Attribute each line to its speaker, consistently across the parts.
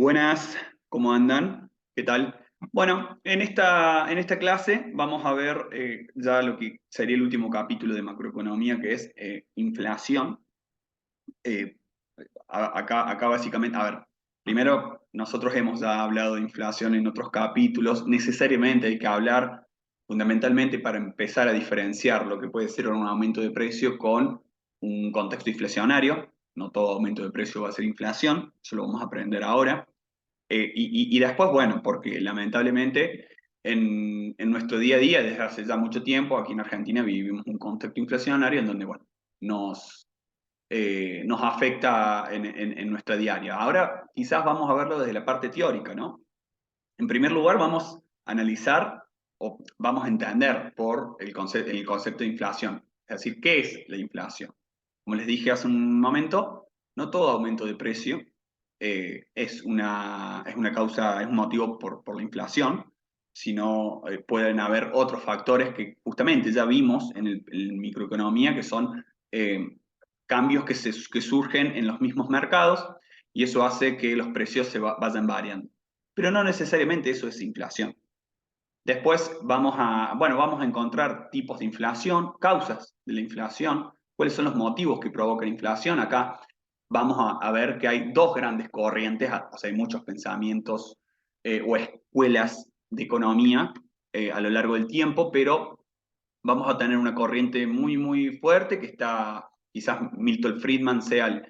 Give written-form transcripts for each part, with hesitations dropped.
Speaker 1: Buenas, ¿cómo andan? ¿Qué tal? Bueno, en esta clase vamos a ver ya lo que sería el último capítulo de macroeconomía, que es inflación. Eh, acá básicamente, a ver, primero nosotros hemos ya hablado de inflación en otros capítulos, necesariamente hay que hablar fundamentalmente para empezar a diferenciar lo que puede ser un aumento de precio con un contexto inflacionario. No todo aumento de precio va a ser inflación, eso lo vamos a aprender ahora. Y después, bueno, porque lamentablemente en nuestro día a día, desde hace ya mucho tiempo, aquí en Argentina vivimos un contexto inflacionario en donde, bueno, nos afecta en nuestra diaria. Ahora quizás vamos a verlo desde la parte teórica, ¿no? En primer lugar, vamos a analizar o vamos a entender por el concepto de inflación. Es decir, ¿qué es la inflación? Como les dije hace un momento, no todo aumento de precio es una causa, es un motivo por la inflación, sino pueden haber otros factores que justamente ya vimos en microeconomía, que son cambios que surgen en los mismos mercados y eso hace que los precios vayan variando. Pero no necesariamente eso es inflación. Después vamos a encontrar tipos de inflación, causas de la inflación, cuáles son los motivos que provocan inflación. Acá vamos a ver que hay dos grandes corrientes, o sea, hay muchos pensamientos o escuelas de economía a lo largo del tiempo, pero vamos a tener una corriente muy, muy fuerte que está, quizás Milton Friedman sea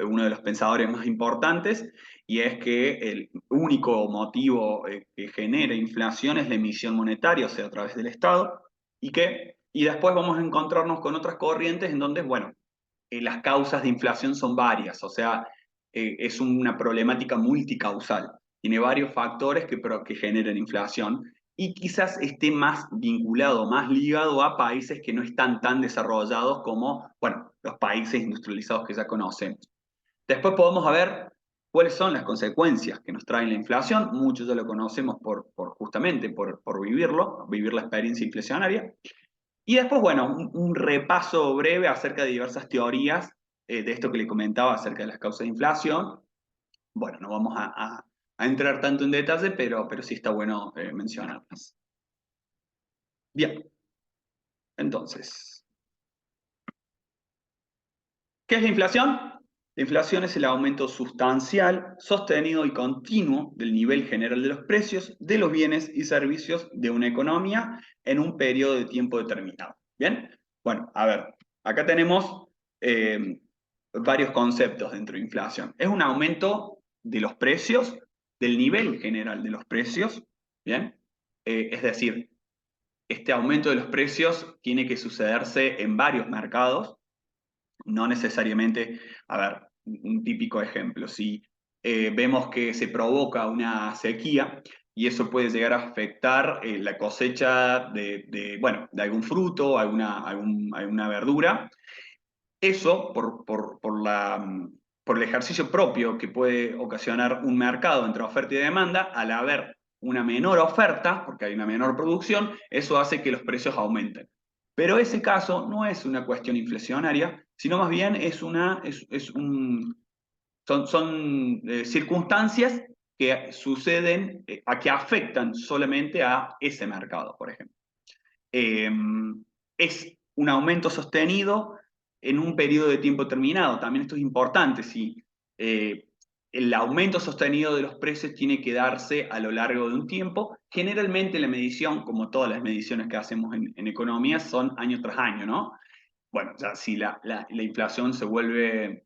Speaker 1: uno de los pensadores más importantes, y es que el único motivo que genera inflación es la emisión monetaria, o sea, a través del Estado, y después vamos a encontrarnos con otras corrientes en donde, bueno, las causas de inflación son varias, o sea, es una problemática multicausal. Tiene varios factores que generan inflación y quizás esté más vinculado, más ligado a países que no están tan desarrollados como, bueno, los países industrializados que ya conocemos. Después podemos ver cuáles son las consecuencias que nos trae la inflación. Muchos ya lo conocemos justamente por vivirlo, vivir la experiencia inflacionaria. Y después, bueno, un repaso breve acerca de diversas teorías de esto que le comentaba acerca de las causas de inflación. Bueno, no vamos a entrar tanto en detalle, pero sí está bueno mencionarlas. Bien, entonces, ¿qué es la inflación? La inflación es el aumento sustancial, sostenido y continuo del nivel general de los precios de los bienes y servicios de una economía en un periodo de tiempo determinado. ¿Bien? Bueno, a ver, acá tenemos eh, varios conceptos dentro de inflación. Es un aumento de los precios, del nivel general de los precios, ¿bien? Es decir, este aumento de los precios tiene que sucederse en varios mercados, no necesariamente, a ver, un típico ejemplo, si vemos que se provoca una sequía y eso puede llegar a afectar la cosecha bueno, de algún fruto, alguna verdura, eso por el ejercicio propio que puede ocasionar un mercado entre oferta y demanda, al haber una menor oferta, porque hay una menor producción, eso hace que los precios aumenten. Pero ese caso no es una cuestión inflacionaria, sino más bien son circunstancias que suceden, que afectan solamente a ese mercado, por ejemplo. Eh, es un aumento sostenido en un periodo de tiempo determinado. También esto es importante, si el aumento sostenido de los precios tiene que darse a lo largo de un tiempo. Generalmente la medición, como todas las mediciones que hacemos en economía, son año tras año, ¿no? Bueno, ya si la inflación se vuelve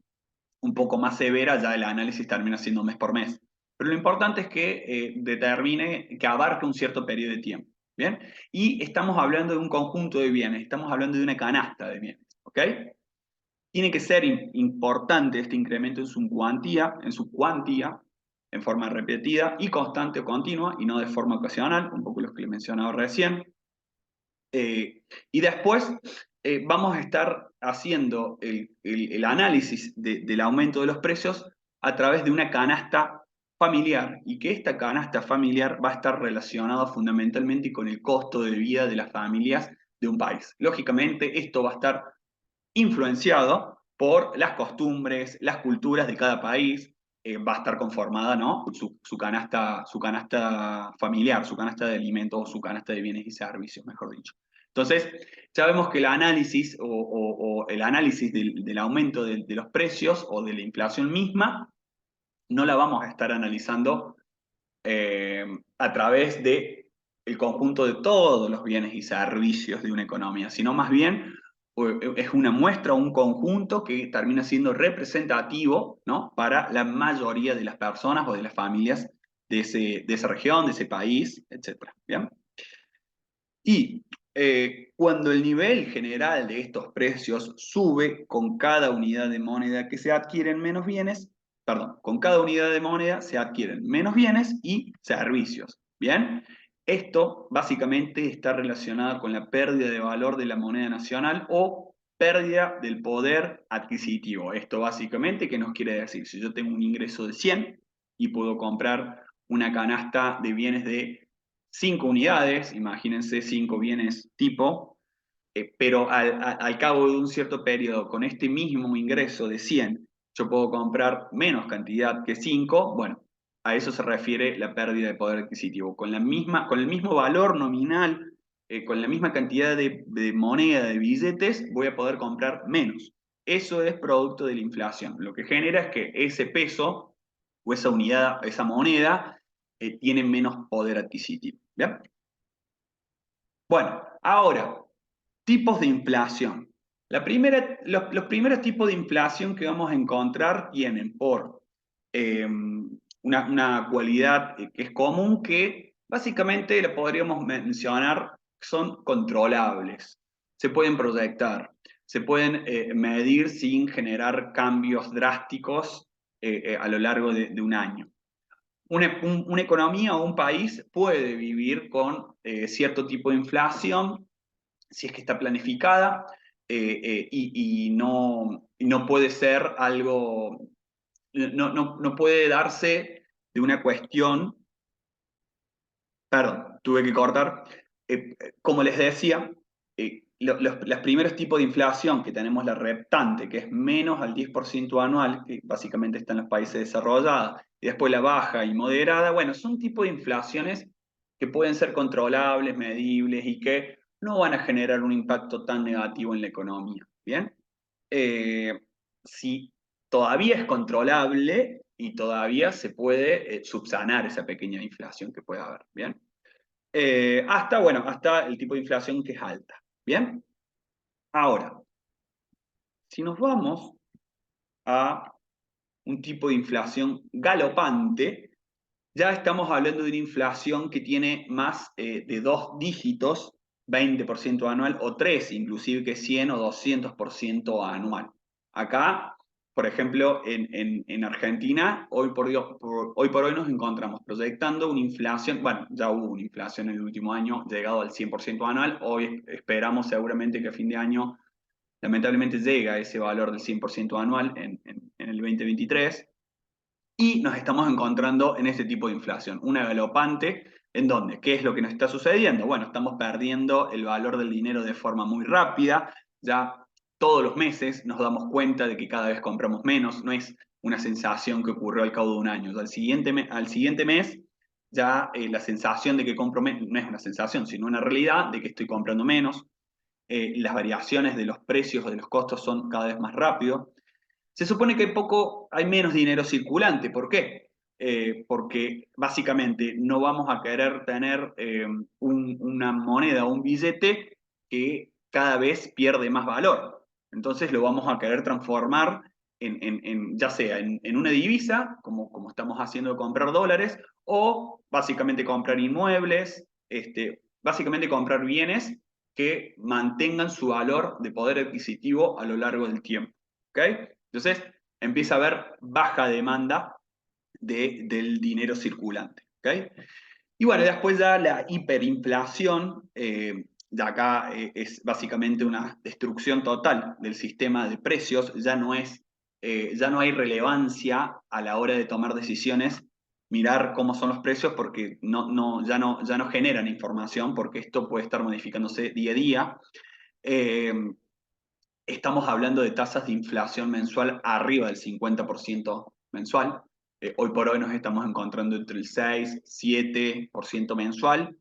Speaker 1: un poco más severa, ya el análisis termina siendo mes por mes. Pero lo importante es que determine, que abarque un cierto periodo de tiempo. ¿Bien? Y estamos hablando de un conjunto de bienes, estamos hablando de una canasta de bienes. ¿Ok? Tiene que ser importante este incremento en su cuantía, en forma repetida y constante o continua, y no de forma ocasional, un poco lo que le mencionaba recién. Y después vamos a estar haciendo el análisis del aumento de los precios a través de una canasta familiar y que esta canasta familiar va a estar relacionada fundamentalmente con el costo de vida de las familias de un país. Lógicamente, esto va a estar influenciado por las costumbres, las culturas de cada país. va a estar conformada, ¿no? Su canasta familiar, su canasta de alimentos o su canasta de bienes y servicios, mejor dicho. Entonces, ya vemos que el análisis o el análisis del aumento de los precios o de la inflación misma no la vamos a estar analizando a través de el conjunto de todos los bienes y servicios de una economía, sino más bien es una muestra, un conjunto que termina siendo representativo, ¿no? Para la mayoría de las personas o de las familias de esa región, de ese país, etcétera. ¿Bien? Y cuando el nivel general de estos precios sube con cada unidad de moneda que se adquieren menos bienes, perdón, con cada unidad de moneda se adquieren menos bienes y servicios. ¿Bien? Esto básicamente está relacionado con la pérdida de valor de la moneda nacional o pérdida del poder adquisitivo. Esto básicamente, ¿qué nos quiere decir? Si yo tengo un ingreso de 100 y puedo comprar una canasta de bienes de 5 unidades, imagínense 5 bienes tipo, pero al cabo de un cierto periodo, con este mismo ingreso de 100, yo puedo comprar menos cantidad que 5, bueno, a eso se refiere la pérdida de poder adquisitivo. Con el mismo valor nominal, con la misma cantidad de moneda, de billetes, voy a poder comprar menos. Eso es producto de la inflación. Lo que genera es que ese peso o esa unidad, esa moneda, tiene menos poder adquisitivo. ¿Bien? Bueno, ahora, tipos de inflación. Los primeros tipos de inflación que vamos a encontrar tienen por una cualidad que es común que básicamente la podríamos mencionar, son controlables, se pueden proyectar, se pueden medir sin generar cambios drásticos a lo largo de un año. Una economía o un país puede vivir con cierto tipo de inflación si es que está planificada y no puede ser algo, no puede darse de una cuestión, perdón, tuve que cortar, como les decía, los primeros tipos de inflación que tenemos la reptante, que es menos al 10% anual, que básicamente está en los países desarrollados, y después la baja y moderada, bueno, son tipos de inflaciones que pueden ser controlables, medibles y que no van a generar un impacto tan negativo en la economía. ¿Bien? Eh, si todavía es controlable y todavía se puede subsanar esa pequeña inflación que puede haber. ¿Bien? Hasta el tipo de inflación que es alta. ¿Bien? Ahora, si nos vamos a un tipo de inflación galopante, ya estamos hablando de una inflación que tiene más de 2 dígitos, 20% anual, o 3, inclusive que 100 o 200% anual. Acá, por ejemplo, en Argentina, hoy por hoy nos encontramos proyectando una inflación, bueno, ya hubo una inflación en el último año, llegado al 100% anual, hoy esperamos seguramente que a fin de año, lamentablemente llega a ese valor del 100% anual en el 2023, y nos estamos encontrando en este tipo de inflación, una galopante, ¿en dónde? ¿Qué es lo que nos está sucediendo? Bueno, estamos perdiendo el valor del dinero de forma muy rápida, ya todos los meses nos damos cuenta de que cada vez compramos menos, no es una sensación que ocurrió al cabo de un año, al siguiente mes ya la sensación de que compro menos, no es una sensación, sino una realidad de que estoy comprando menos, las variaciones de los precios o de los costos son cada vez más rápidos. Se supone que hay menos dinero circulante. ¿Por qué? Porque básicamente no vamos a querer tener una moneda o un billete que cada vez pierde más valor. Entonces lo vamos a querer transformar ya sea en una divisa, como estamos haciendo de comprar dólares, o básicamente comprar inmuebles, básicamente comprar bienes que mantengan su valor de poder adquisitivo a lo largo del tiempo. ¿Ok? Entonces empieza a haber baja demanda del dinero circulante. ¿Okay? Y bueno, después ya la hiperinflación, de acá es básicamente una destrucción total del sistema de precios, ya no hay relevancia a la hora de tomar decisiones, mirar cómo son los precios porque ya no generan información porque esto puede estar modificándose día a día. Eh, Estamos hablando de tasas de inflación mensual arriba del 50% mensual. hoy por hoy nos estamos encontrando entre el 6-7% mensual.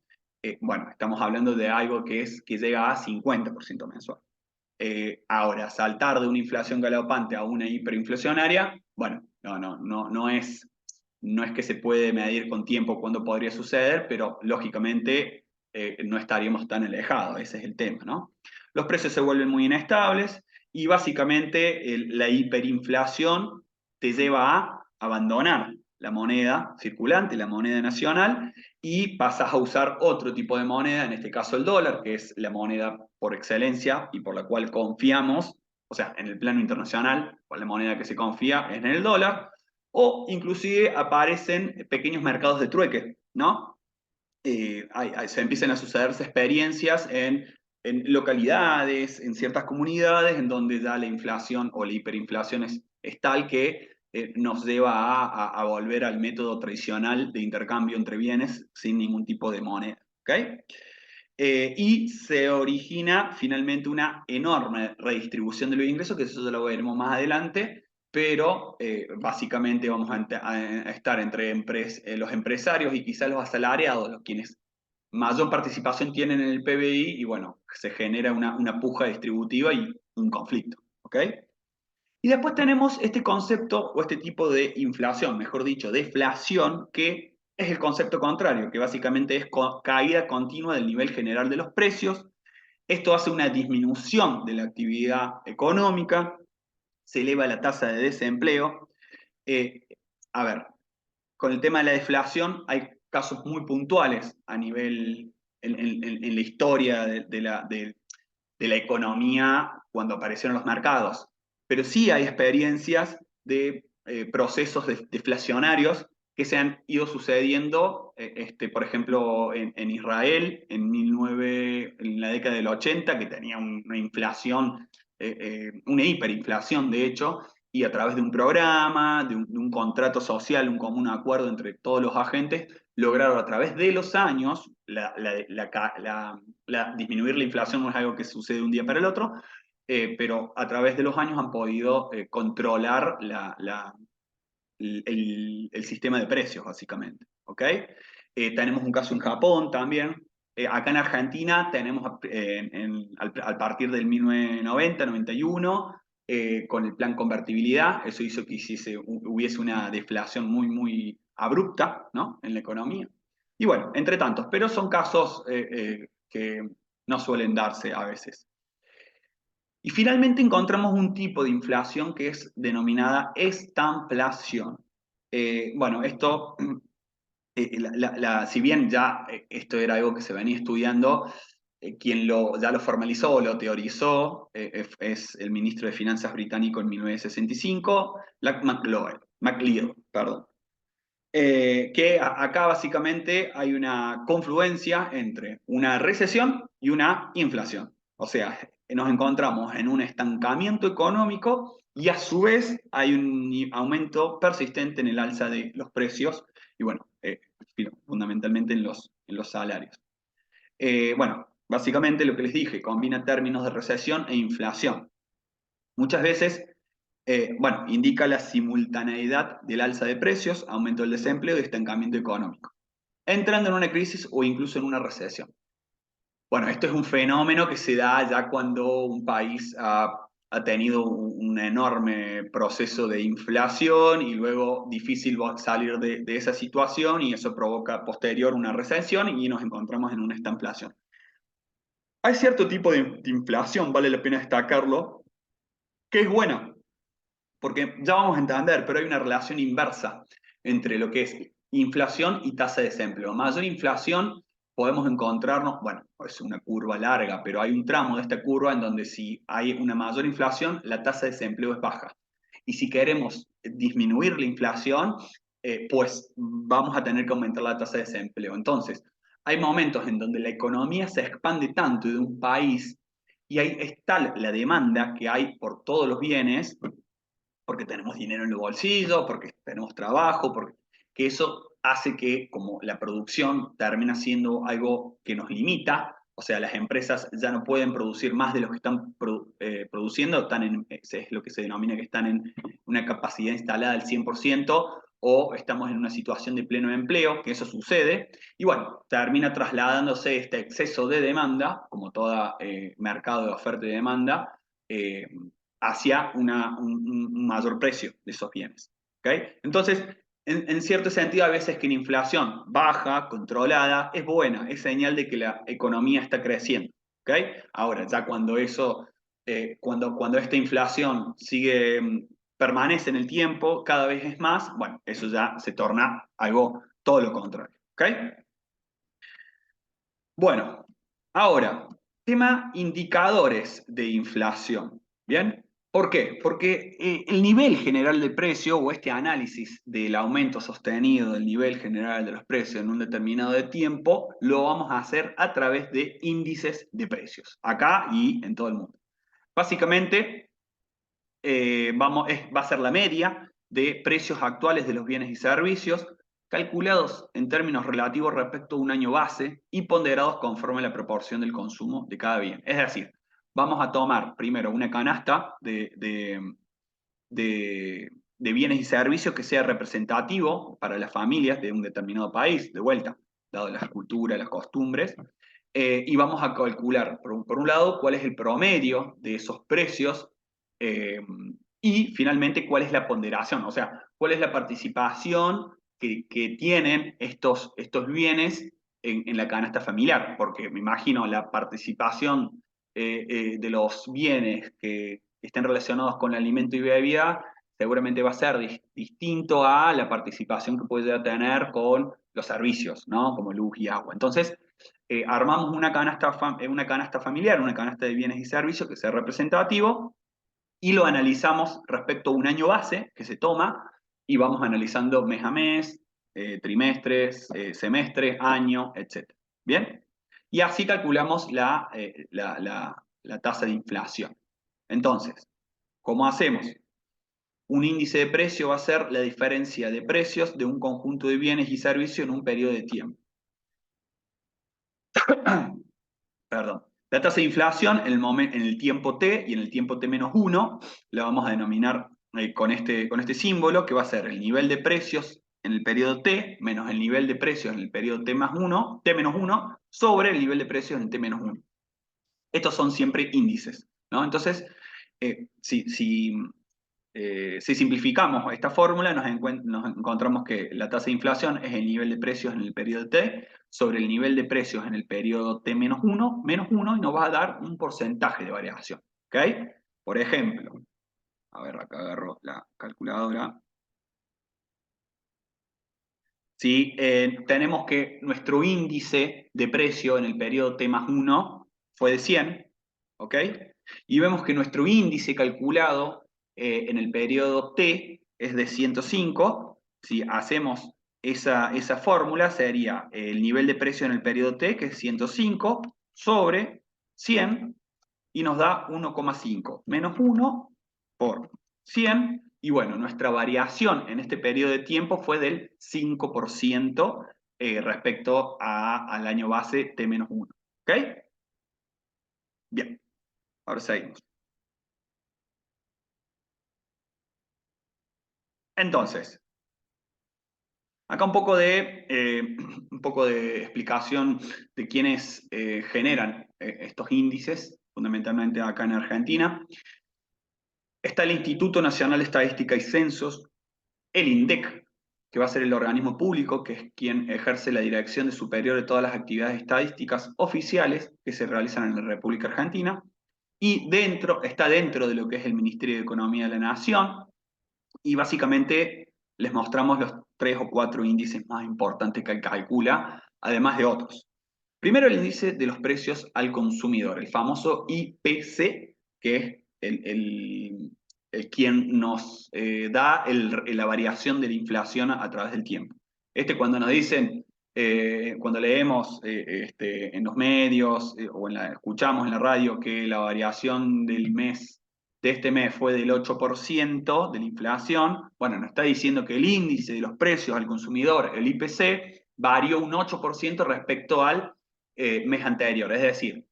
Speaker 1: Bueno, estamos hablando de algo que llega a 50% mensual. Ahora, saltar de una inflación galopante a una hiperinflacionaria, bueno, no es que se puede medir con tiempo cuándo podría suceder, pero lógicamente no estaríamos tan alejados, ese es el tema, ¿no? Los precios se vuelven muy inestables y básicamente la hiperinflación te lleva a abandonar la moneda circulante, la moneda nacional, y pasas a usar otro tipo de moneda, en este caso el dólar, que es la moneda por excelencia y por la cual confiamos, o sea, en el plano internacional, la moneda que se confía es en el dólar, o inclusive aparecen pequeños mercados de trueque, ¿no? Se empiezan a sucederse experiencias en localidades, en ciertas comunidades, en donde ya la inflación o la hiperinflación es tal que nos lleva a volver al método tradicional de intercambio entre bienes sin ningún tipo de moneda. ¿Okay? Y se origina finalmente una enorme redistribución de los ingresos, que eso ya lo veremos más adelante, pero básicamente vamos a estar entre los empresarios y quizás los asalariados, los quienes mayor participación tienen en el PBI, y bueno, se genera una puja distributiva y un conflicto. ¿Ok? Y después tenemos este concepto o este tipo de inflación, mejor dicho, deflación, que es el concepto contrario, que básicamente es caída continua del nivel general de los precios. Esto hace una disminución de la actividad económica, se eleva la tasa de desempleo. Eh, a ver, con el tema de la deflación hay casos muy puntuales a nivel, en la historia de la economía cuando aparecieron los mercados, pero sí hay experiencias de procesos deflacionarios que se han ido sucediendo, por ejemplo, en Israel en la década del 80, que tenía una inflación, una hiperinflación de hecho, y a través de un programa, de un contrato social, un común acuerdo entre todos los agentes, lograron a través de los años disminuir la inflación. No es algo que sucede de un día para el otro, pero a través de los años han podido controlar el sistema de precios, básicamente. ¿Ok? Tenemos un caso en Japón también. Acá en Argentina tenemos al partir del 1990-91, con el plan convertibilidad, eso hizo que hubiese una deflación muy, muy abrupta, ¿no?, en la economía. Y bueno, entre tantos, pero son casos que no suelen darse a veces. Y finalmente encontramos un tipo de inflación que es denominada estamplación. Bueno, esto, si bien ya esto era algo que se venía estudiando, quien ya lo formalizó o lo teorizó es el ministro de Finanzas británico en 1965, MacLeod, perdón. Acá básicamente hay una confluencia entre una recesión y una inflación. O sea, nos encontramos en un estancamiento económico y a su vez hay un aumento persistente en el alza de los precios y bueno, fundamentalmente en los salarios. Bueno, básicamente lo que les dije, combina términos de recesión e inflación. Muchas veces bueno, indica la simultaneidad del alza de precios, aumento del desempleo y estancamiento económico, entrando en una crisis o incluso en una recesión. Bueno, esto es un fenómeno que se da ya cuando un país ha tenido un enorme proceso de inflación y luego difícil salir de esa situación, y eso provoca posterior una recesión y nos encontramos en una estanflación. Hay cierto tipo de inflación, vale la pena destacarlo, que es buena, porque ya vamos a entender, pero hay una relación inversa entre lo que es inflación y tasa de desempleo. Mayor inflación podemos encontrarnos, bueno, es una curva larga, pero hay un tramo de esta curva en donde si hay una mayor inflación, la tasa de desempleo es baja. Y si queremos disminuir la inflación, pues vamos a tener que aumentar la tasa de desempleo. Entonces, hay momentos en donde la economía se expande tanto de un país y ahí está la demanda que hay por todos los bienes, porque tenemos dinero en los bolsillos, porque tenemos trabajo, porque que eso hace que como la producción termina siendo algo que nos limita, o sea, las empresas ya no pueden producir más de lo que están produciendo, es lo que se denomina que están en una capacidad instalada del 100%, o estamos en una situación de pleno empleo, que eso sucede, y bueno, termina trasladándose este exceso de demanda, como todo mercado de oferta y demanda, eh, hacia un mayor precio de esos bienes. ¿Okay? Entonces, en cierto sentido, a veces que la inflación baja, controlada, es buena, es señal de que la economía está creciendo. ¿Okay? Ahora, ya cuando eso, cuando esta inflación permanece en el tiempo, cada vez es más, bueno, eso ya se torna algo todo lo contrario. ¿Okay? Bueno, ahora, tema indicadores de inflación. ¿Bien? ¿Por qué? Porque el nivel general de precio o este análisis del aumento sostenido del nivel general de los precios en un determinado de tiempo lo vamos a hacer a través de índices de precios, acá y en todo el mundo. Básicamente, va a ser la media de precios actuales de los bienes y servicios, calculados en términos relativos respecto a un año base y ponderados conforme a la proporción del consumo de cada bien. Es decir, vamos a tomar primero una canasta de bienes y servicios que sea representativo para las familias de un determinado país, de vuelta, dado las culturas, las costumbres, y vamos a calcular, por un lado, cuál es el promedio de esos precios eh, y finalmente cuál es la ponderación, o sea, cuál es la participación que tienen estos bienes en la canasta familiar, porque me imagino la participación de los bienes que estén relacionados con alimento y bebida seguramente va a ser distinto a la participación que puede tener con los servicios, ¿no? Como luz y agua. Entonces, armamos una canasta familiar, una canasta de bienes y servicios que sea representativo y lo analizamos respecto a un año base que se toma y vamos analizando mes a mes, trimestres, semestres, año, etc. ¿Bien? Y así calculamos la tasa de inflación. Entonces, ¿cómo hacemos? Un índice de precio va a ser la diferencia de precios de un conjunto de bienes y servicios en un periodo de tiempo. Perdón. La tasa de inflación en el tiempo t y en el tiempo t menos 1 la vamos a denominar con este símbolo que va a ser el nivel de precios en el periodo t menos el nivel de precios en el periodo t más 1, t menos 1 sobre el nivel de precios en t menos 1. Estos son siempre índices, ¿no? Entonces, si simplificamos esta fórmula, nos encontramos que la tasa de inflación es el nivel de precios en el periodo t sobre el nivel de precios en el periodo t menos 1, y nos va a dar un porcentaje de variación. ¿Ok? Por ejemplo, a ver, acá agarro la calculadora. Si tenemos que nuestro índice de precio en el periodo t más 1 fue de 100, ¿ok? Y vemos que nuestro índice calculado en el periodo t es de 105. Si hacemos esa fórmula, sería el nivel de precio en el periodo t, que es 105, sobre 100, y nos da 1,5, menos 1 por 100, y bueno, nuestra variación en este periodo de tiempo fue del 5% respecto al año base T-1. ¿Ok? Bien, ahora seguimos. Entonces, acá un poco de explicación de quiénes generan estos índices, fundamentalmente acá en Argentina. Está el Instituto Nacional de Estadística y Censos, el INDEC, que va a ser el organismo público, que es quien ejerce la dirección de superior de todas las actividades estadísticas oficiales que se realizan en la República Argentina, y está dentro de lo que es el Ministerio de Economía de la Nación, y básicamente les mostramos los 3 o 4 índices más importantes que calcula, además de otros. Primero, el índice de los precios al consumidor, el famoso IPC, que es quien nos da la variación de la inflación a través del tiempo. Cuando nos dicen, cuando leemos en los medios o escuchamos en la radio que la variación de este mes fue del 8% de la inflación, bueno, nos está diciendo que el índice de los precios al consumidor, el IPC, varió un 8% respecto al mes anterior. Es decir,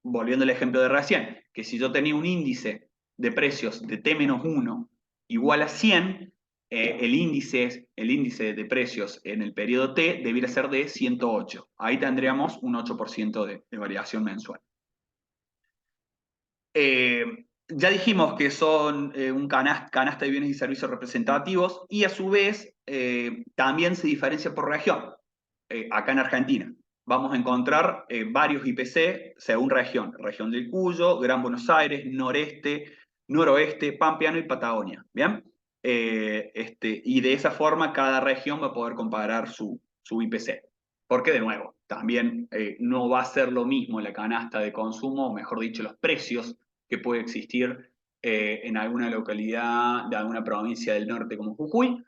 Speaker 1: volviendo al ejemplo de recién, que si yo tenía un índice de precios de T-1 igual a 100, el índice de precios en el periodo T debiera ser de 108. Ahí tendríamos un 8% de variación mensual. Ya dijimos que son un canasta de bienes y servicios representativos y a su vez también se diferencia por región. Acá en Argentina vamos a encontrar varios IPC según región. Región del Cuyo, Gran Buenos Aires, Noreste, Noroeste, Pampeano y Patagonia. ¿Bien? Y de esa forma cada región va a poder comparar su IPC. Porque de nuevo, también no va a ser lo mismo la canasta de consumo, o mejor dicho, los precios que puede existir en alguna localidad de alguna provincia del norte como Jujuy,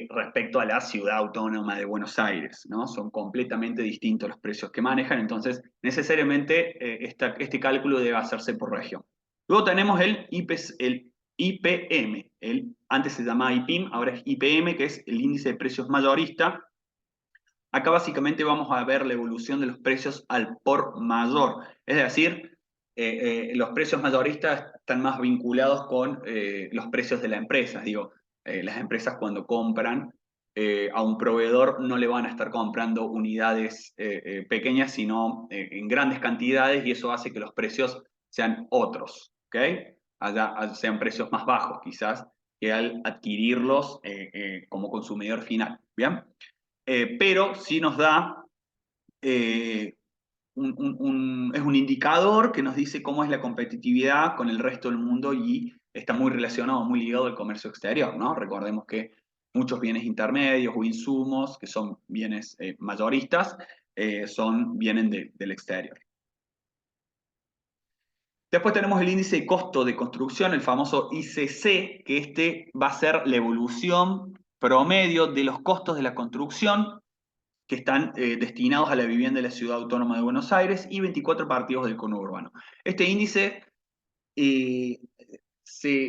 Speaker 1: respecto a la ciudad autónoma de Buenos Aires, ¿no? Son completamente distintos los precios que manejan, entonces necesariamente este cálculo debe hacerse por región. Luego tenemos el IPM, antes se llamaba IPIM, ahora es IPM, que es el índice de precios mayorista. Acá básicamente vamos a ver la evolución de los precios al por mayor, es decir, los precios mayoristas están más vinculados con los precios de la empresa. Digo, las empresas cuando compran a un proveedor no le van a estar comprando unidades pequeñas, sino en grandes cantidades y eso hace que los precios sean otros, ¿ok? Allá sean precios más bajos quizás que al adquirirlos como consumidor final, ¿bien? Pero sí nos da eh, es un indicador que nos dice cómo es la competitividad con el resto del mundo y está muy relacionado, muy ligado al comercio exterior, ¿no? Recordemos que muchos bienes intermedios o insumos, que son bienes mayoristas, vienen del exterior. Después tenemos el índice de costo de construcción, el famoso ICC, que este va a ser la evolución promedio de los costos de la construcción que están destinados a la vivienda de la Ciudad Autónoma de Buenos Aires y 24 partidos del conurbano. Este índice eh,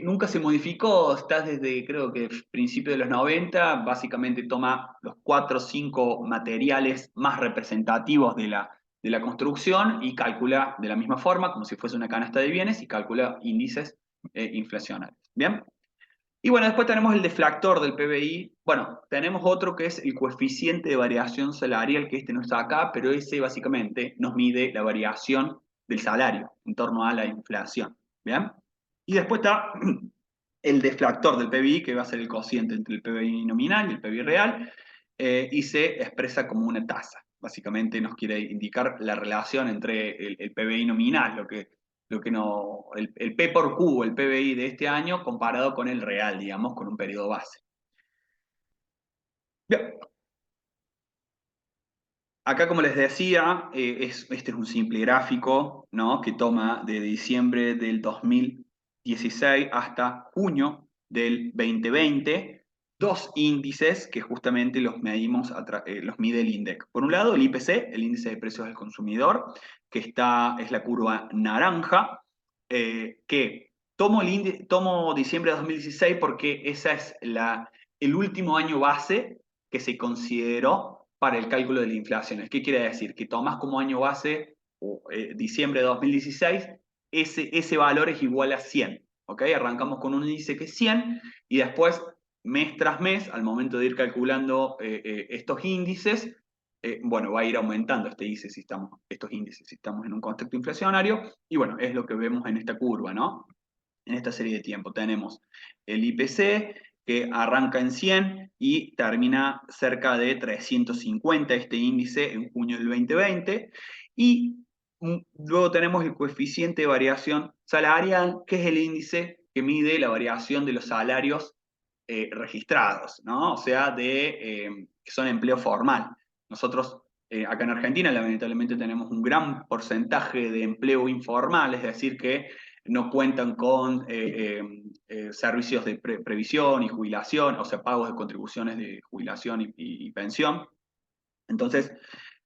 Speaker 1: nunca se modificó, está desde creo que principios de los 90, básicamente toma los 4 o 5 materiales más representativos de la construcción y calcula de la misma forma, como si fuese una canasta de bienes, y calcula índices inflacionarios. ¿Bien? Y bueno, después tenemos el deflactor del PBI. Bueno, tenemos otro que es el coeficiente de variación salarial, que este no está acá, pero ese básicamente nos mide la variación del salario en torno a la inflación. ¿Bien? Y después está el deflactor del PBI, que va a ser el cociente entre el PBI nominal y el PBI real, y se expresa como una tasa. Básicamente nos quiere indicar la relación entre el PBI nominal, lo que no, el P por Q, el PBI de este año, comparado con el real, digamos, con un periodo base. Bien. Acá, como les decía, este es un simple gráfico, ¿no? Que toma de diciembre del 2016 hasta junio del 2020 dos índices que justamente los medimos, los mide el INDEC. Por un lado, el IPC, el índice de precios del consumidor, que es la curva naranja, que tomo diciembre de 2016 porque ese es el último año base que se consideró para el cálculo de la inflación. ¿Qué quiere decir? Que tomas como año base diciembre de 2016, ese valor es igual a 100. ¿Ok? Arrancamos con un índice que es 100 y después, mes tras mes, al momento de ir calculando estos índices, bueno, va a ir aumentando estos índices si estamos en un contexto inflacionario, y bueno, es lo que vemos en esta curva, ¿no? En esta serie de tiempo tenemos el IPC, que arranca en 100 y termina cerca de 350 este índice en junio del 2020, y luego tenemos el coeficiente de variación salarial, que es el índice que mide la variación de los salarios registrados, ¿no? O sea, que son empleo formal. Nosotros acá en Argentina lamentablemente tenemos un gran porcentaje de empleo informal, es decir, que no cuentan con servicios de previsión y jubilación, o sea, pagos de contribuciones de jubilación y pensión. Entonces,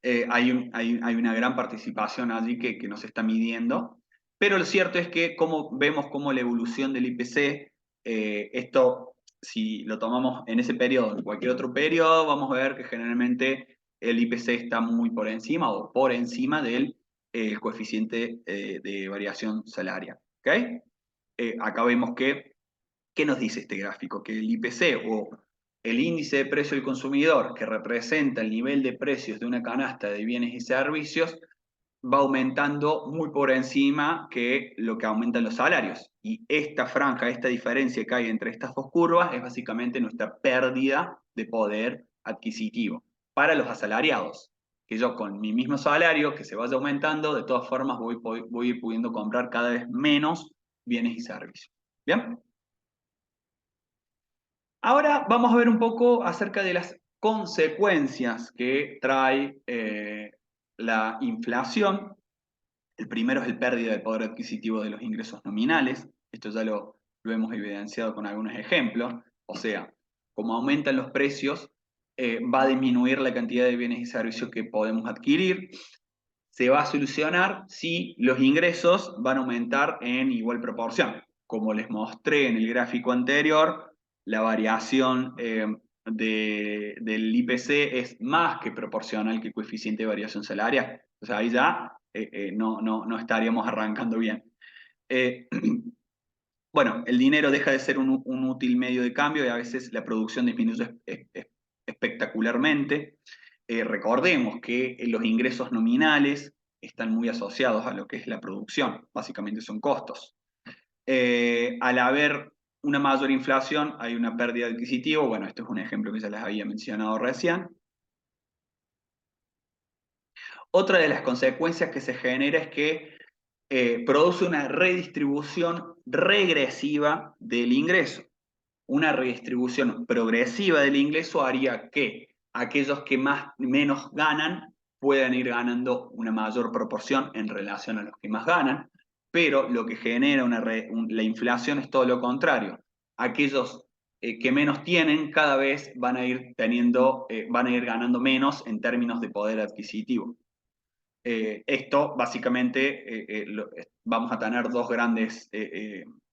Speaker 1: hay una gran participación allí que nos está midiendo, pero lo cierto es que como vemos cómo la evolución del IPC, esto, si lo tomamos en ese periodo, en cualquier otro periodo, vamos a ver que generalmente el IPC está muy por encima o por encima del coeficiente de variación salarial. ¿Okay? Acá vemos ¿qué nos dice este gráfico? Que el IPC o el índice de precio del consumidor, que representa el nivel de precios de una canasta de bienes y servicios, va aumentando muy por encima que lo que aumentan los salarios. Y esta franja, esta diferencia que hay entre estas dos curvas es básicamente nuestra pérdida de poder adquisitivo para los asalariados. Que yo con mi mismo salario, que se vaya aumentando, de todas formas voy a ir pudiendo comprar cada vez menos bienes y servicios. ¿Bien? Ahora vamos a ver un poco acerca de las consecuencias que trae la inflación. El primero es el pérdida del poder adquisitivo de los ingresos nominales. Esto ya lo hemos evidenciado con algunos ejemplos. O sea, como aumentan los precios, va a disminuir la cantidad de bienes y servicios que podemos adquirir. Se va a solucionar si los ingresos van a aumentar en igual proporción. Como les mostré en el gráfico anterior, la variación del IPC es más que proporcional que el coeficiente de variación salarial. O sea, ahí ya no estaríamos arrancando bien. Eh, bueno, el dinero deja de ser un útil medio de cambio y a veces la producción disminuye espectacularmente. Recordemos que los ingresos nominales están muy asociados a lo que es la producción, básicamente son costos. Al haber una mayor inflación hay una pérdida de adquisitivo, bueno, esto es un ejemplo que ya les había mencionado recién. Otra de las consecuencias que se genera es que produce una redistribución regresiva del ingreso. Una redistribución progresiva del ingreso haría que aquellos que menos ganan puedan ir ganando una mayor proporción en relación a los que más ganan, pero lo que genera la inflación es todo lo contrario. Aquellos que menos tienen cada vez van a ir van a ir ganando menos en términos de poder adquisitivo. Esto básicamente vamos a tener dos grandes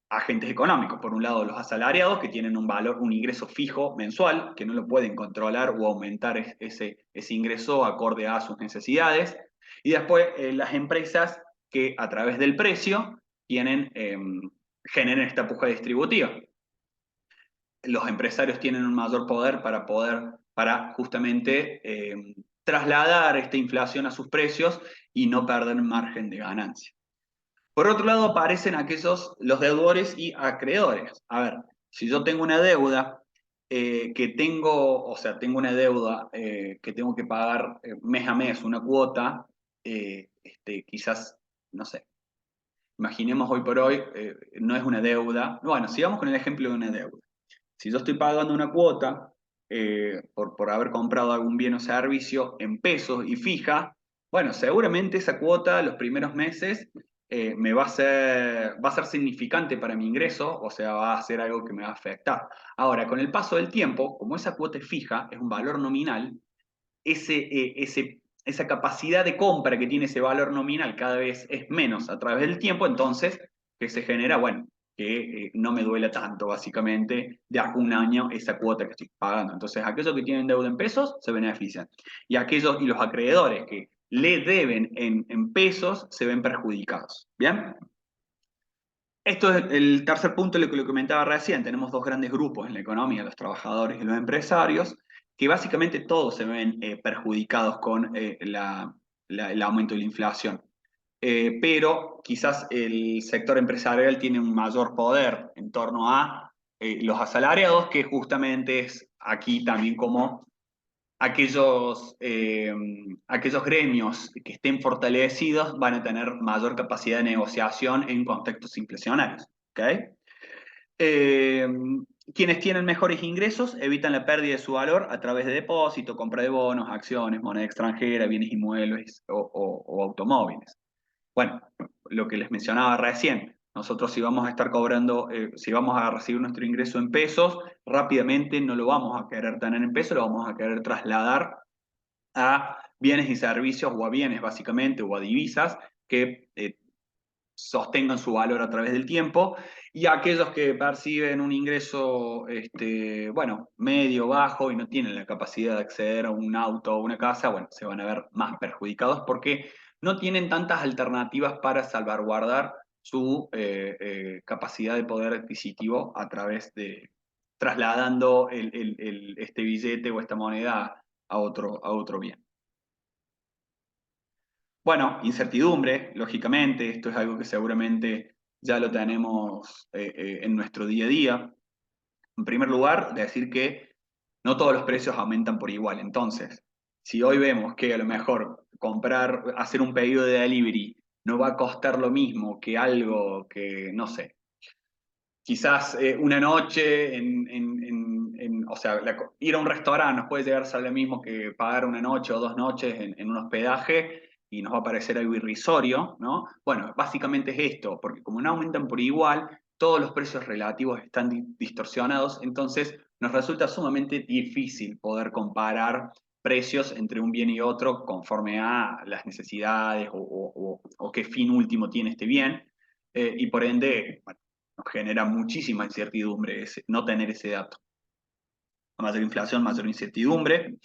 Speaker 1: agentes económicos. Por un lado, los asalariados, que tienen un valor, un ingreso fijo mensual, que no lo pueden controlar o aumentar ese ingreso acorde a sus necesidades. Y después las empresas que a través del precio generan esta puja distributiva. Los empresarios tienen un mayor poder para justamente trasladar esta inflación a sus precios y no perder margen de ganancia. Por otro lado, aparecen los deudores y acreedores. A ver, si yo tengo una deuda tengo una deuda que tengo que pagar mes a mes una cuota, quizás, no sé, imaginemos hoy por hoy, no es una deuda. Bueno, sigamos con el ejemplo de una deuda. Si yo estoy pagando una cuota por haber comprado algún bien o servicio en pesos y fija, bueno, seguramente esa cuota los primeros meses va a ser significante para mi ingreso, o sea, va a ser algo que me va a afectar. Ahora, con el paso del tiempo, como esa cuota es fija, es un valor nominal, esa capacidad de compra que tiene ese valor nominal cada vez es menos a través del tiempo, entonces, ¿qué se genera? Bueno, que no me duela tanto, básicamente, de acá un año esa cuota que estoy pagando. Entonces, aquellos que tienen deuda en pesos se benefician. Y los acreedores que le deben en pesos se ven perjudicados. ¿Bien? Esto es el tercer punto, lo que lo comentaba recién. Tenemos dos grandes grupos en la economía, los trabajadores y los empresarios, que básicamente todos se ven perjudicados con el aumento de la inflación. Pero quizás el sector empresarial tiene un mayor poder en torno a los asalariados, que justamente es aquí también como aquellos gremios que estén fortalecidos van a tener mayor capacidad de negociación en contextos inflacionarios. ¿Okay? Eh, Quienes tienen mejores ingresos evitan la pérdida de su valor a través de depósito, compra de bonos, acciones, moneda extranjera, bienes inmuebles o automóviles. Bueno, lo que les mencionaba recién, nosotros si vamos a estar cobrando, si vamos a recibir nuestro ingreso en pesos, rápidamente no lo vamos a querer tener en pesos, lo vamos a querer trasladar a bienes y servicios o a bienes básicamente o a divisas que sostengan su valor a través del tiempo, y aquellos que perciben un ingreso bueno, medio, bajo y no tienen la capacidad de acceder a un auto o una casa, bueno, se van a ver más perjudicados porque no tienen tantas alternativas para salvaguardar su capacidad de poder adquisitivo a través trasladando este billete o esta moneda a otro bien. Bueno, incertidumbre, lógicamente, esto es algo que seguramente ya lo tenemos en nuestro día a día. En primer lugar, decir que no todos los precios aumentan por igual. Entonces, si hoy vemos que a lo mejor hacer un pedido de delivery no va a costar lo mismo que algo que, no sé, quizás una noche o sea, ir a un restaurante nos puede llegar a ser lo mismo que pagar una noche o 2 noches en un hospedaje y nos va a parecer algo irrisorio, ¿no? Bueno, básicamente es esto, porque como no aumentan por igual, todos los precios relativos están distorsionados, entonces nos resulta sumamente difícil poder comparar precios entre un bien y otro conforme a las necesidades o qué fin último tiene este bien. Y por ende, bueno, nos genera muchísima incertidumbre no tener ese dato. A mayor inflación, mayor incertidumbre.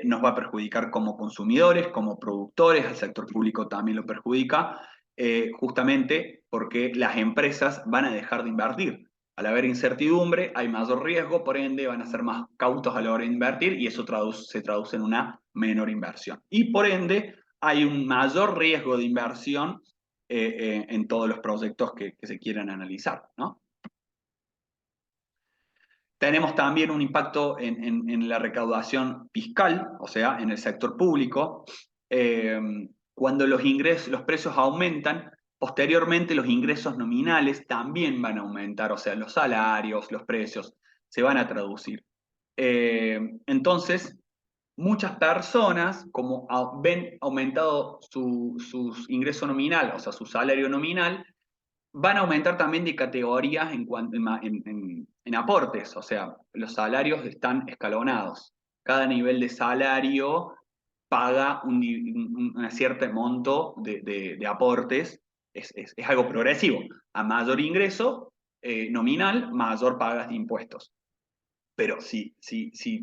Speaker 1: Nos va a perjudicar como consumidores, como productores, al sector público también lo perjudica, justamente porque las empresas van a dejar de invertir. Al haber incertidumbre, hay mayor riesgo, por ende van a ser más cautos a la hora de invertir y eso se traduce en una menor inversión. Y por ende, hay un mayor riesgo de inversión en todos los proyectos que se quieran analizar, ¿no? Tenemos también un impacto en la recaudación fiscal, o sea, en el sector público. Eh, Cuando los precios aumentan, posteriormente los ingresos nominales también van a aumentar, o sea, los salarios, los precios se van a traducir. Entonces, muchas personas, como ven aumentado su ingreso nominal, o sea, su salario nominal, van a aumentar también de categorías en aportes, o sea, los salarios están escalonados. Cada nivel de salario paga un cierto monto de aportes, es algo progresivo. A mayor ingreso nominal, mayor pagas de impuestos. Pero si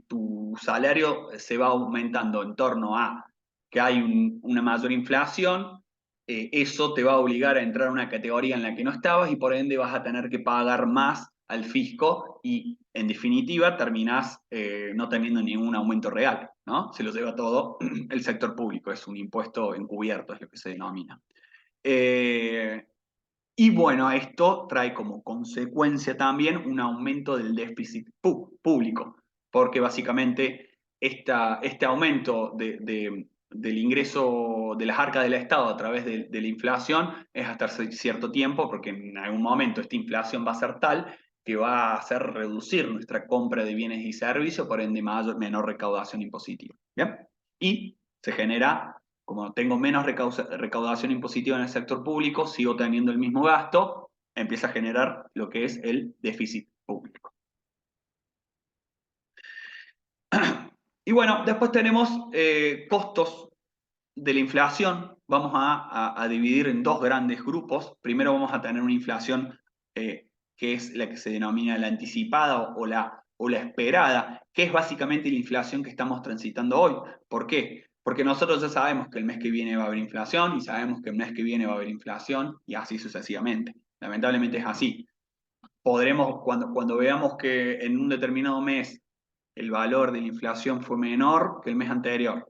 Speaker 1: tu salario se va aumentando en torno a que hay una mayor inflación, eso te va a obligar a entrar a una categoría en la que no estabas y por ende vas a tener que pagar más al fisco y en definitiva terminás no teniendo ningún aumento real, ¿no? Se lo lleva todo el sector público, es un impuesto encubierto, es lo que se denomina. Eh, y bueno, esto trae como consecuencia también un aumento del déficit público, porque básicamente este aumento del ingreso de las arcas del Estado a través de la inflación es hasta cierto tiempo, porque en algún momento esta inflación va a ser tal que va a hacer reducir nuestra compra de bienes y servicios, por ende menor recaudación impositiva. ¿Bien? Y se genera como tengo menos recaudación impositiva en el sector público, sigo teniendo el mismo gasto, empieza a generar lo que es el déficit público. Y bueno, después tenemos costos de la inflación. Vamos a dividir en dos grandes grupos. Primero vamos a tener una inflación que es la que se denomina la anticipada o la esperada, que es básicamente la inflación que estamos transitando hoy. ¿Por qué? Porque nosotros ya sabemos que el mes que viene va a haber inflación y sabemos que el mes que viene va a haber inflación y así sucesivamente. Lamentablemente es así. Cuando veamos que en un determinado mes el valor de la inflación fue menor que el mes anterior,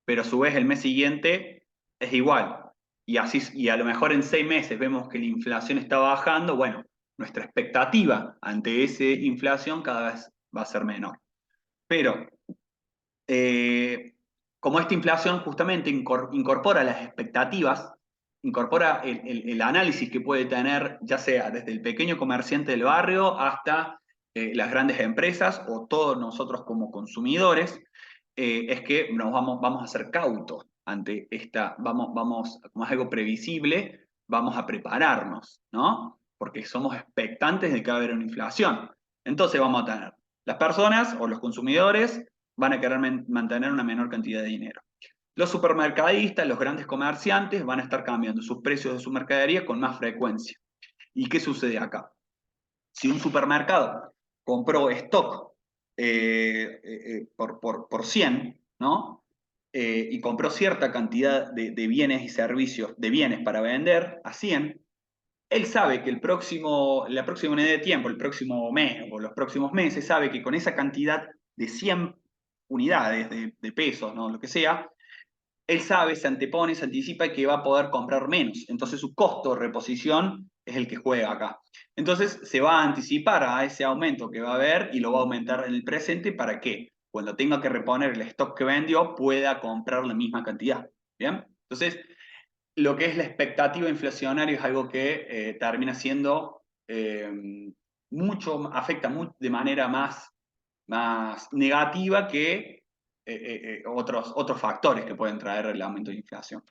Speaker 1: pero a su vez el mes siguiente es igual. Y a lo mejor en 6 meses vemos que la inflación está bajando, bueno, nuestra expectativa ante esa inflación cada vez va a ser menor. Pero eh, como esta inflación justamente incorpora las expectativas, incorpora el análisis que puede tener, ya sea desde el pequeño comerciante del barrio hasta las grandes empresas o todos nosotros como consumidores, es que vamos a ser cautos ante como es algo previsible, vamos a prepararnos, ¿no? Porque somos expectantes de que va a haber una inflación. Entonces vamos a tener las personas o los consumidores van a querer mantener una menor cantidad de dinero. Los supermercadistas, los grandes comerciantes van a estar cambiando sus precios de su mercadería con más frecuencia. ¿Y qué sucede acá? Si un supermercado compró stock por 100, ¿no? Y compró cierta cantidad de bienes y servicios, de bienes para vender a 100, él sabe que la próxima unidad de tiempo, el próximo mes o los próximos meses, sabe que con esa cantidad de 100 unidades de pesos, ¿no? Lo que sea, él sabe, se antepone, se anticipa que va a poder comprar menos. Entonces su costo de reposición es el que juega acá. Entonces se va a anticipar a ese aumento que va a haber y lo va a aumentar en el presente para que cuando tenga que reponer el stock que vendió pueda comprar la misma cantidad. ¿Bien? Entonces, lo que es la expectativa inflacionaria es algo que termina siendo afecta de manera más negativa que otros factores que pueden traer el aumento de inflación.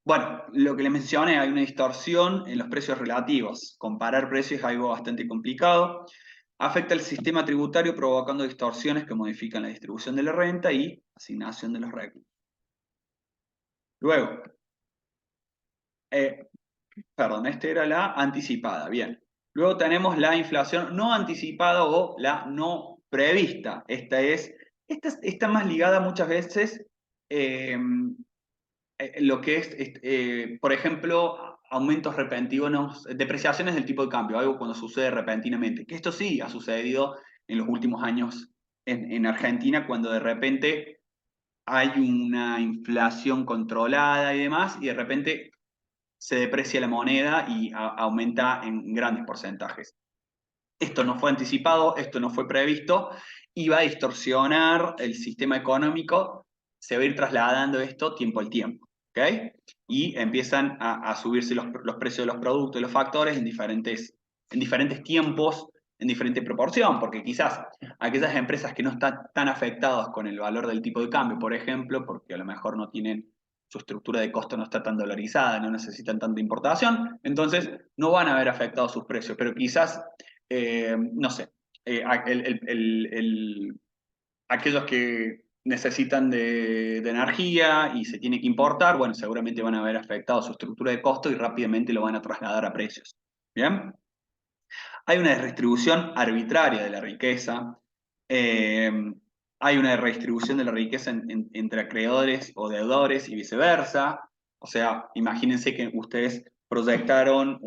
Speaker 1: Bueno, lo que les mencioné, hay una distorsión en los precios relativos. Comparar precios es algo bastante complicado. Afecta el sistema tributario provocando distorsiones que modifican la distribución de la renta y asignación de los recursos. Luego, perdón, esta era la anticipada, bien. Luego tenemos la inflación no anticipada o la no prevista. Esta está más ligada muchas veces eh, lo que es, por ejemplo, aumentos repentinos, depreciaciones del tipo de cambio, algo cuando sucede repentinamente, que esto sí ha sucedido en los últimos años en Argentina, cuando de repente hay una inflación controlada y demás, y de repente se deprecia la moneda y aumenta en grandes porcentajes. Esto no fue anticipado, esto no fue previsto y va a distorsionar el sistema económico, se va a ir trasladando esto tiempo al tiempo, ¿ok? Y empiezan a subirse los precios de los productos y los factores en diferentes tiempos, en diferente proporción, porque quizás aquellas empresas que no están tan afectadas con el valor del tipo de cambio, por ejemplo, porque a lo mejor no tienen su estructura de costo no está tan dolarizada, no necesitan tanta importación, entonces no van a ver afectados sus precios, pero quizás no sé, aquellos que necesitan de energía y se tiene que importar, bueno, seguramente van a ver afectado su estructura de costo y rápidamente lo van a trasladar a precios. ¿Bien? Hay una redistribución arbitraria de la riqueza, eh, hay una redistribución de la riqueza entre acreedores o deudores y viceversa. O sea, imagínense que ustedes proyectaron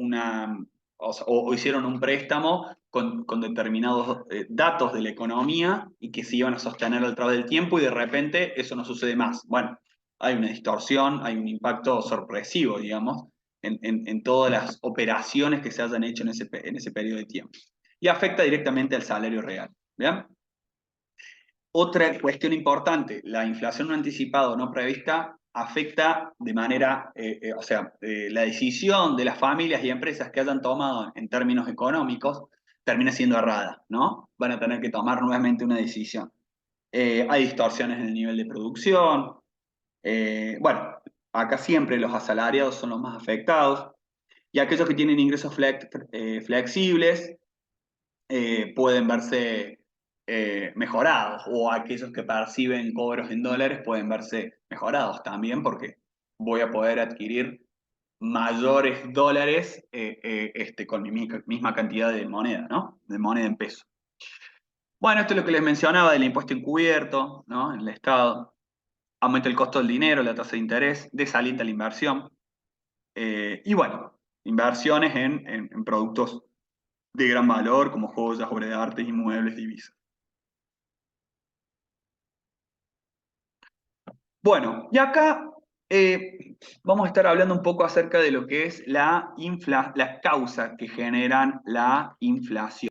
Speaker 1: o hicieron un préstamo con determinados datos de la economía y que se iban a sostener a través del tiempo y de repente eso no sucede más. Bueno, hay una distorsión, hay un impacto sorpresivo, digamos, en todas las operaciones que se hayan hecho en ese periodo de tiempo. Y afecta directamente al salario real. ¿Bien? Otra cuestión importante, la inflación no anticipada o no prevista afecta de manera, o sea, la decisión de las familias y empresas que hayan tomado en términos económicos termina siendo errada, ¿no? Van a tener que tomar nuevamente una decisión. Hay distorsiones en el nivel de producción. Bueno, acá siempre los asalariados son los más afectados y aquellos que tienen ingresos flexibles pueden verse mejorados, o aquellos que perciben cobros en dólares pueden verse mejorados también porque voy a poder adquirir mayores dólares con mi misma cantidad de moneda, ¿no? De moneda en peso. Bueno, esto es lo que les mencionaba del impuesto encubierto, ¿no? En el Estado. Aumenta el costo del dinero, la tasa de interés, desalienta la inversión. Y bueno, inversiones en productos de gran valor como joyas, obras de arte, inmuebles, divisas. Bueno, y acá vamos a estar hablando un poco acerca de lo que es las causas que generan la inflación.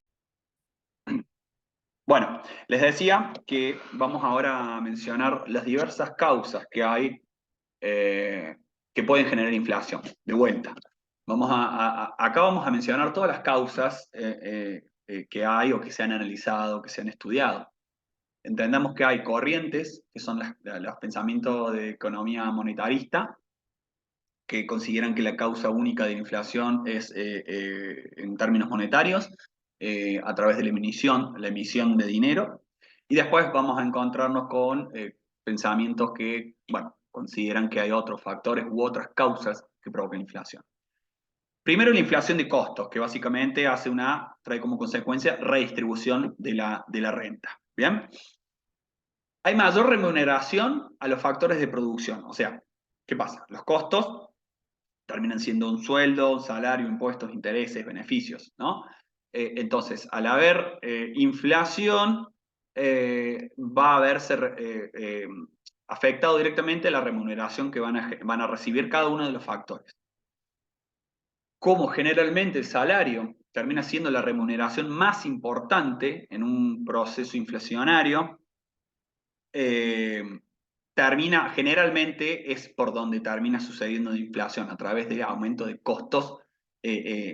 Speaker 1: Bueno, les decía que vamos ahora a mencionar las diversas causas que hay que pueden generar inflación. De vuelta. Acá vamos a mencionar todas las causas que hay o que se han analizado, que se han estudiado. Entendamos que hay corrientes, que son los pensamientos de economía monetarista, que consideran que la causa única de la inflación es en términos monetarios, a través de la emisión de dinero. Y después vamos a encontrarnos con pensamientos que, bueno, consideran que hay otros factores u otras causas que provocan inflación. Primero, la inflación de costos, que básicamente trae como consecuencia redistribución de la renta. ¿Bien? Hay mayor remuneración a los factores de producción. O sea, ¿qué pasa? Los costos terminan siendo un sueldo, un salario, impuestos, intereses, beneficios, ¿no? Entonces, al haber inflación, va a verse afectado directamente la remuneración que van a recibir cada uno de los factores. Como generalmente el salario termina siendo la remuneración más importante en un proceso inflacionario, eh, generalmente es por donde termina sucediendo la inflación, a través del aumento de costos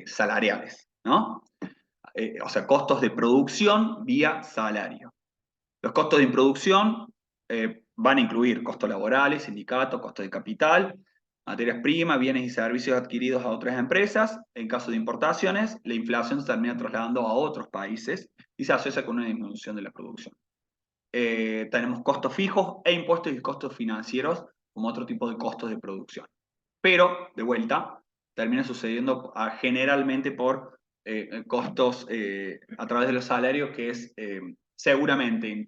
Speaker 1: salariales, ¿no? O sea, costos de producción vía salario. Los costos de producción van a incluir costos laborales, sindicatos, costos de capital, materias primas, bienes y servicios adquiridos a otras empresas. En caso de importaciones, la inflación se termina trasladando a otros países y se asocia con una disminución de la producción. Tenemos costos fijos e impuestos y costos financieros como otro tipo de costos de producción. Pero, de vuelta, termina sucediendo generalmente por costos a través de los salarios, que es seguramente en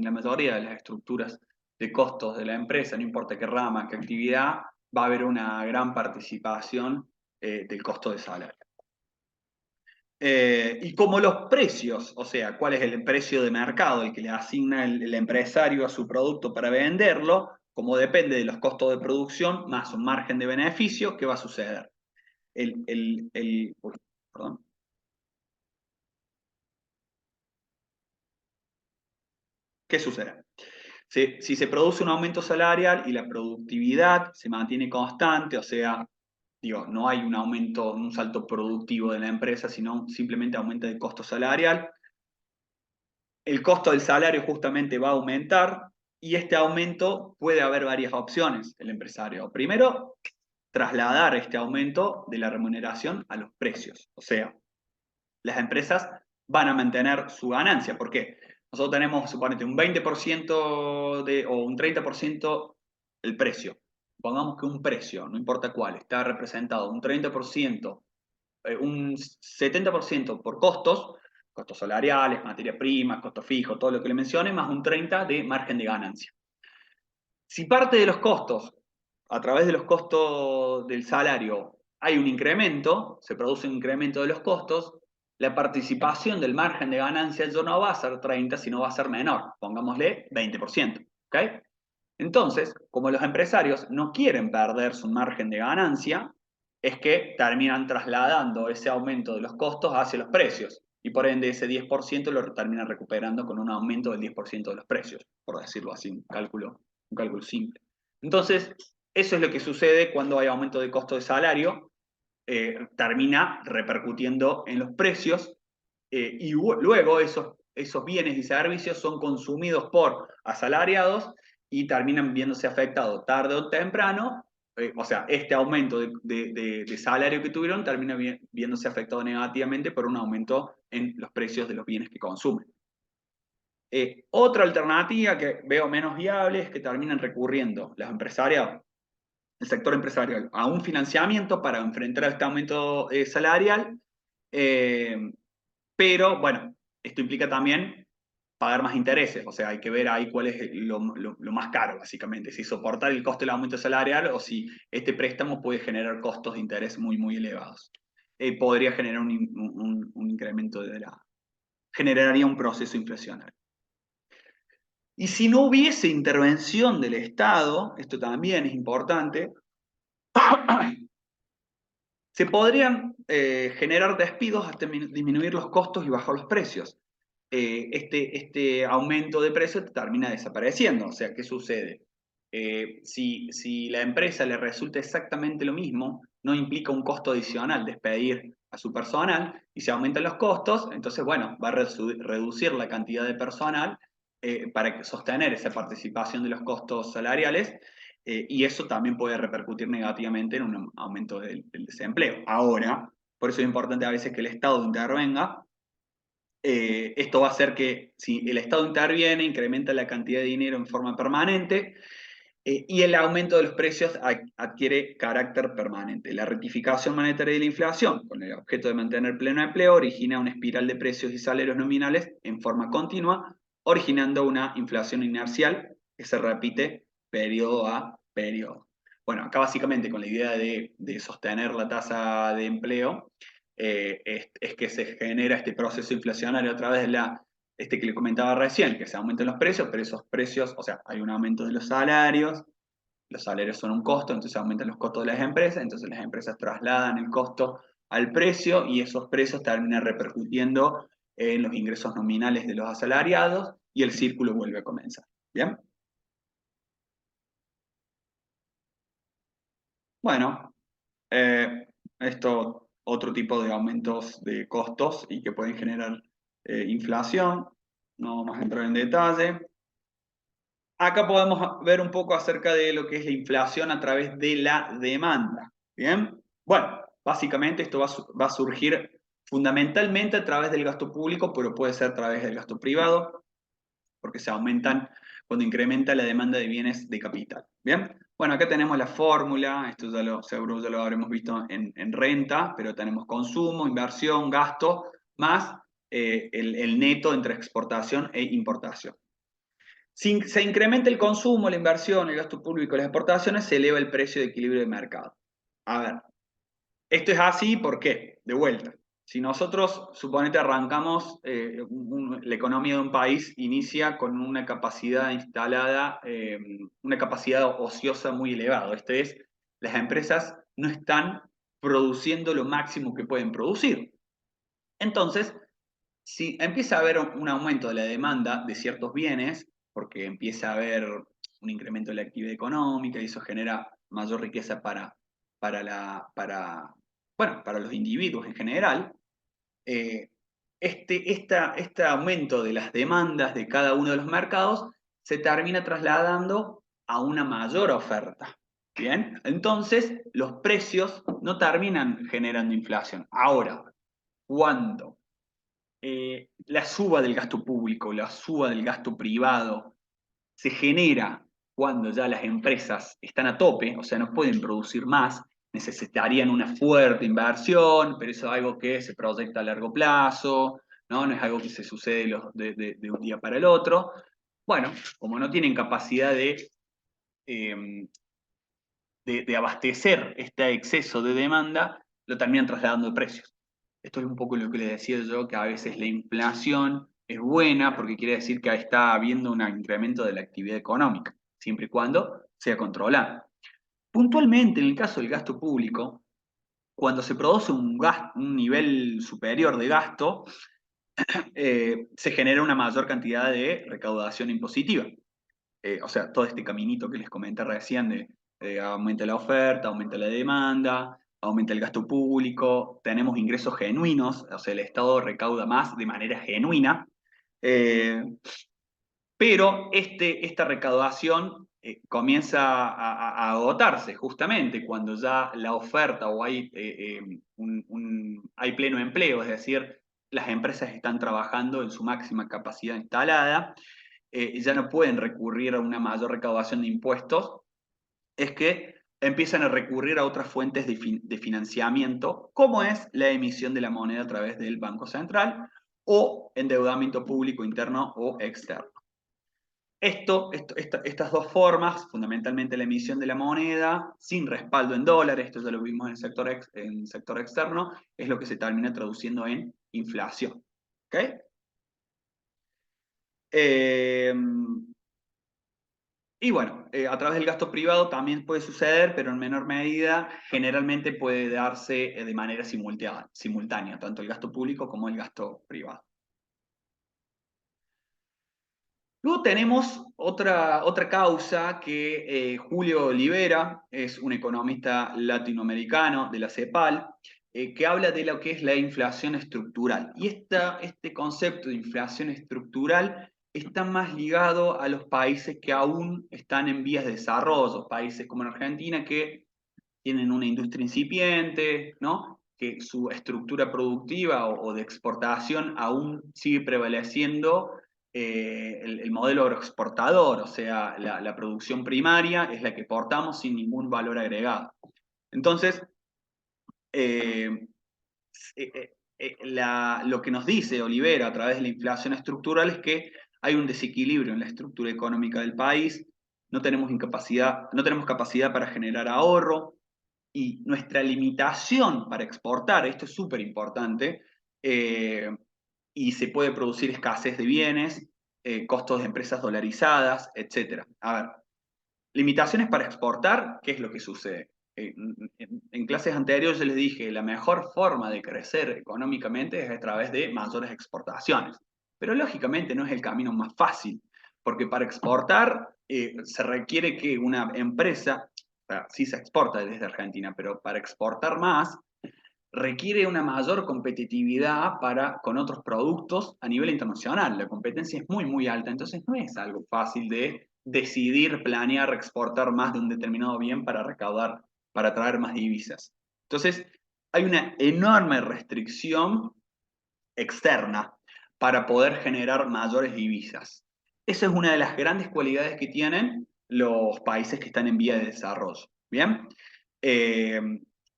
Speaker 1: la mayoría de las estructuras de costos de la empresa, no importa qué rama, qué actividad, va a haber una gran participación del costo de salario. Y como los precios, o sea, cuál es el precio de mercado, el que le asigna el empresario a su producto para venderlo, como depende de los costos de producción más un margen de beneficio, ¿qué va a suceder? Uy, perdón. ¿Qué sucede? Si se produce un aumento salarial y la productividad se mantiene constante, o sea, digo, no hay un aumento, un salto productivo de la empresa, sino simplemente aumenta el costo salarial, el costo del salario justamente va a aumentar y este aumento puede haber varias opciones el empresario. Primero, trasladar este aumento de la remuneración a los precios. O sea, las empresas van a mantener su ganancia. ¿Por qué? Nosotros tenemos, suponete, un 20% o un 30% el precio. Pongamos que un precio, no importa cuál, está representado un 30%, un 70% por costos salariales, materia prima, costos fijos, todo lo que le mencione, más un 30% de margen de ganancia. Si parte de los costos, a través de los costos del salario, hay un incremento, se produce un incremento de los costos, la participación del margen de ganancia ya no va a ser 30, sino va a ser menor, pongámosle 20%. ¿Okay? Entonces, como los empresarios no quieren perder su margen de ganancia, es que terminan trasladando ese aumento de los costos hacia los precios. Y por ende ese 10% lo terminan recuperando con un aumento del 10% de los precios, por decirlo así, un cálculo simple. Entonces, eso es lo que sucede cuando hay aumento de costo de salario, termina repercutiendo en los precios y luego esos bienes y servicios son consumidos por asalariados y terminan viéndose afectados tarde o temprano. O sea, este aumento de salario que tuvieron termina viéndose afectado negativamente por un aumento en los precios de los bienes que consumen. Otra alternativa que veo menos viable es que terminan recurriendo las empresarias, el sector empresarial, a un financiamiento para enfrentar este aumento salarial, eh, pero bueno, esto implica también pagar más intereses, o sea, hay que ver ahí cuál es lo más caro, básicamente, si soportar el costo del aumento salarial o si este préstamo puede generar costos de interés muy, muy elevados. Podría generar un incremento generaría un proceso inflacionario. Y si no hubiese intervención del Estado, esto también es importante, se podrían generar despidos hasta disminuir los costos y bajar los precios. Este aumento de precios termina desapareciendo. O sea, ¿qué sucede? Si la empresa le resulta exactamente lo mismo, no implica un costo adicional despedir a su personal y se aumentan los costos, entonces, bueno, va a reducir la cantidad de personal para sostener esa participación de los costos salariales y eso también puede repercutir negativamente en un aumento del desempleo. Ahora, por eso es importante a veces que el Estado intervenga. Esto va a hacer que si el Estado interviene, incrementa la cantidad de dinero en forma permanente y el aumento de los precios adquiere carácter permanente. La rectificación monetaria de la inflación, con el objeto de mantener pleno empleo, origina una espiral de precios y salarios nominales en forma continua, originando una inflación inercial que se repite periodo a periodo. Bueno, acá básicamente con la idea de sostener la tasa de empleo, es que se genera este proceso inflacionario a través de este que le comentaba recién, que se aumentan los precios, pero esos precios, o sea, hay un aumento de los salarios son un costo, entonces aumentan los costos de las empresas, entonces las empresas trasladan el costo al precio y esos precios terminan repercutiendo en los ingresos nominales de los asalariados y el círculo vuelve a comenzar. ¿Bien? Bueno, esto otro tipo de aumentos de costos y que pueden generar inflación. No vamos a entrar en detalle. Acá podemos ver un poco acerca de lo que es la inflación a través de la demanda. ¿Bien? Bueno, básicamente esto va a surgir fundamentalmente a través del gasto público, pero puede ser a través del gasto privado, porque se aumentan cuando incrementa la demanda de bienes de capital. ¿Bien? Bueno, acá tenemos la fórmula, esto seguro ya lo habremos visto en renta, pero tenemos consumo, inversión, gasto, más el neto entre exportación e importación. Si se incrementa el consumo, la inversión, el gasto público, las exportaciones, se eleva el precio de equilibrio de mercado. A ver, esto es así, ¿por qué? De vuelta. Si nosotros, suponete, arrancamos, la economía de un país inicia con una capacidad instalada, una capacidad ociosa muy elevada. Esto es, las empresas no están produciendo lo máximo que pueden producir. Entonces, si empieza a haber un aumento de la demanda de ciertos bienes, porque empieza a haber un incremento de la actividad económica y eso genera mayor riqueza para los individuos en general, eh, este aumento de las demandas de cada uno de los mercados se termina trasladando a una mayor oferta. Bien, entonces los precios no terminan generando inflación. Ahora, cuando la suba del gasto público, la suba del gasto privado, se genera cuando ya las empresas están a tope, o sea, no pueden producir más, necesitarían una fuerte inversión, pero eso es algo que se proyecta a largo plazo, no, no es algo que se sucede de un día para el otro. Bueno, como no tienen capacidad eh, de abastecer este exceso de demanda, lo terminan trasladando de precios. Esto es un poco lo que les decía yo, que a veces la inflación es buena porque quiere decir que está habiendo un incremento de la actividad económica, siempre y cuando sea controlada. Puntualmente, en el caso del gasto público, cuando se produce un nivel superior de gasto, se genera una mayor cantidad de recaudación impositiva. O sea, todo este caminito que les comenté recién de aumenta la oferta, aumenta la demanda, aumenta el gasto público, tenemos ingresos genuinos, o sea, el Estado recauda más de manera genuina, eh, pero esta recaudación comienza a agotarse justamente cuando ya la oferta o hay, hay pleno empleo, es decir, las empresas están trabajando en su máxima capacidad instalada, ya no pueden recurrir a una mayor recaudación de impuestos, es que empiezan a recurrir a otras fuentes de financiamiento, como es la emisión de la moneda a través del Banco Central o endeudamiento público interno o externo. Estas dos formas, fundamentalmente la emisión de la moneda sin respaldo en dólares, esto ya lo vimos en el sector externo, es lo que se termina traduciendo en inflación. ¿Okay? Eh, Y bueno, a través del gasto privado también puede suceder, pero en menor medida, generalmente puede darse de manera simultánea, tanto el gasto público como el gasto privado. Luego tenemos otra causa que Julio Olivera, es un economista latinoamericano de la CEPAL, que habla de lo que es la inflación estructural. Y este concepto de inflación estructural está más ligado a los países que aún están en vías de desarrollo, países como en Argentina que tienen una industria incipiente, ¿no? Que su estructura productiva o de exportación aún sigue prevaleciendo el modelo agroexportador, o sea, la producción primaria es la que portamos sin ningún valor agregado. Entonces, eh, lo que nos dice Olivera a través de la inflación estructural es que hay un desequilibrio en la estructura económica del país, no tenemos capacidad para generar ahorro, y nuestra limitación para exportar, esto es súper importante, y se puede producir escasez de bienes, costos de empresas dolarizadas, etc. A ver, limitaciones para exportar, ¿qué es lo que sucede? En clases anteriores yo les dije, la mejor forma de crecer económicamente es a través de mayores exportaciones. Pero lógicamente no es el camino más fácil, porque para exportar se requiere que una empresa, o sea, sí se exporta desde Argentina, pero para exportar más requiere una mayor competitividad con otros productos a nivel internacional. La competencia es muy, muy alta, entonces no es algo fácil de decidir, planear, exportar más de un determinado bien para recaudar, para traer más divisas. Entonces, hay una enorme restricción externa para poder generar mayores divisas. Esa es una de las grandes cualidades que tienen los países que están en vía de desarrollo. ¿Bien? Eh,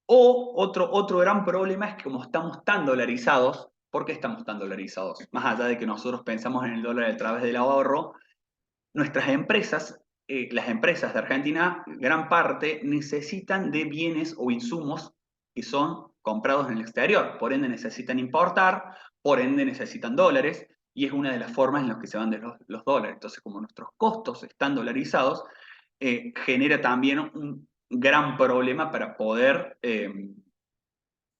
Speaker 1: otro gran problema es que como estamos tan dolarizados, ¿por qué estamos tan dolarizados? Más allá de que nosotros pensamos en el dólar a través del ahorro, nuestras empresas, las empresas de Argentina, gran parte necesitan de bienes o insumos que son comprados en el exterior. Por ende necesitan importar, por ende necesitan dólares, y es una de las formas en las que se van de los dólares. Entonces, como nuestros costos están dolarizados, genera también un gran problema para poder,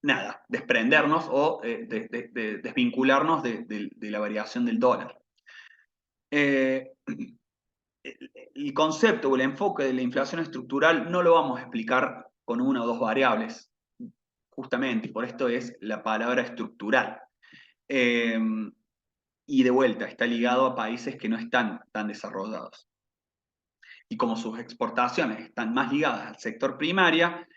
Speaker 1: nada, desprendernos o desvincularnos de la variación del dólar. Eh, el concepto o el enfoque de la inflación estructural no lo vamos a explicar con una o dos variables, justamente, por esto es la palabra estructural. Eh, y de vuelta, está ligado a países que no están tan desarrollados. Y como sus exportaciones están más ligadas al sector primaria,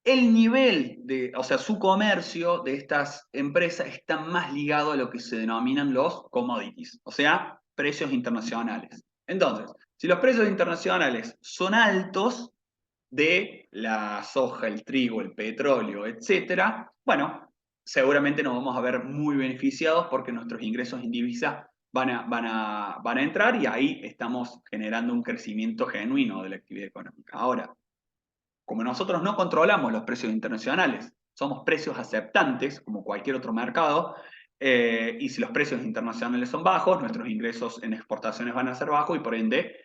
Speaker 1: el nivel de, o sea, su comercio de estas empresas está más ligado a lo que se denominan los commodities, o sea, precios internacionales. Entonces, si los precios internacionales son altos de la soja, el trigo, el petróleo, etcétera, bueno, seguramente nos vamos a ver muy beneficiados porque nuestros ingresos en divisa van a entrar y ahí estamos generando un crecimiento genuino de la actividad económica. Ahora, como nosotros no controlamos los precios internacionales, somos precios aceptantes, como cualquier otro mercado, y si los precios internacionales son bajos, nuestros ingresos en exportaciones van a ser bajos y por ende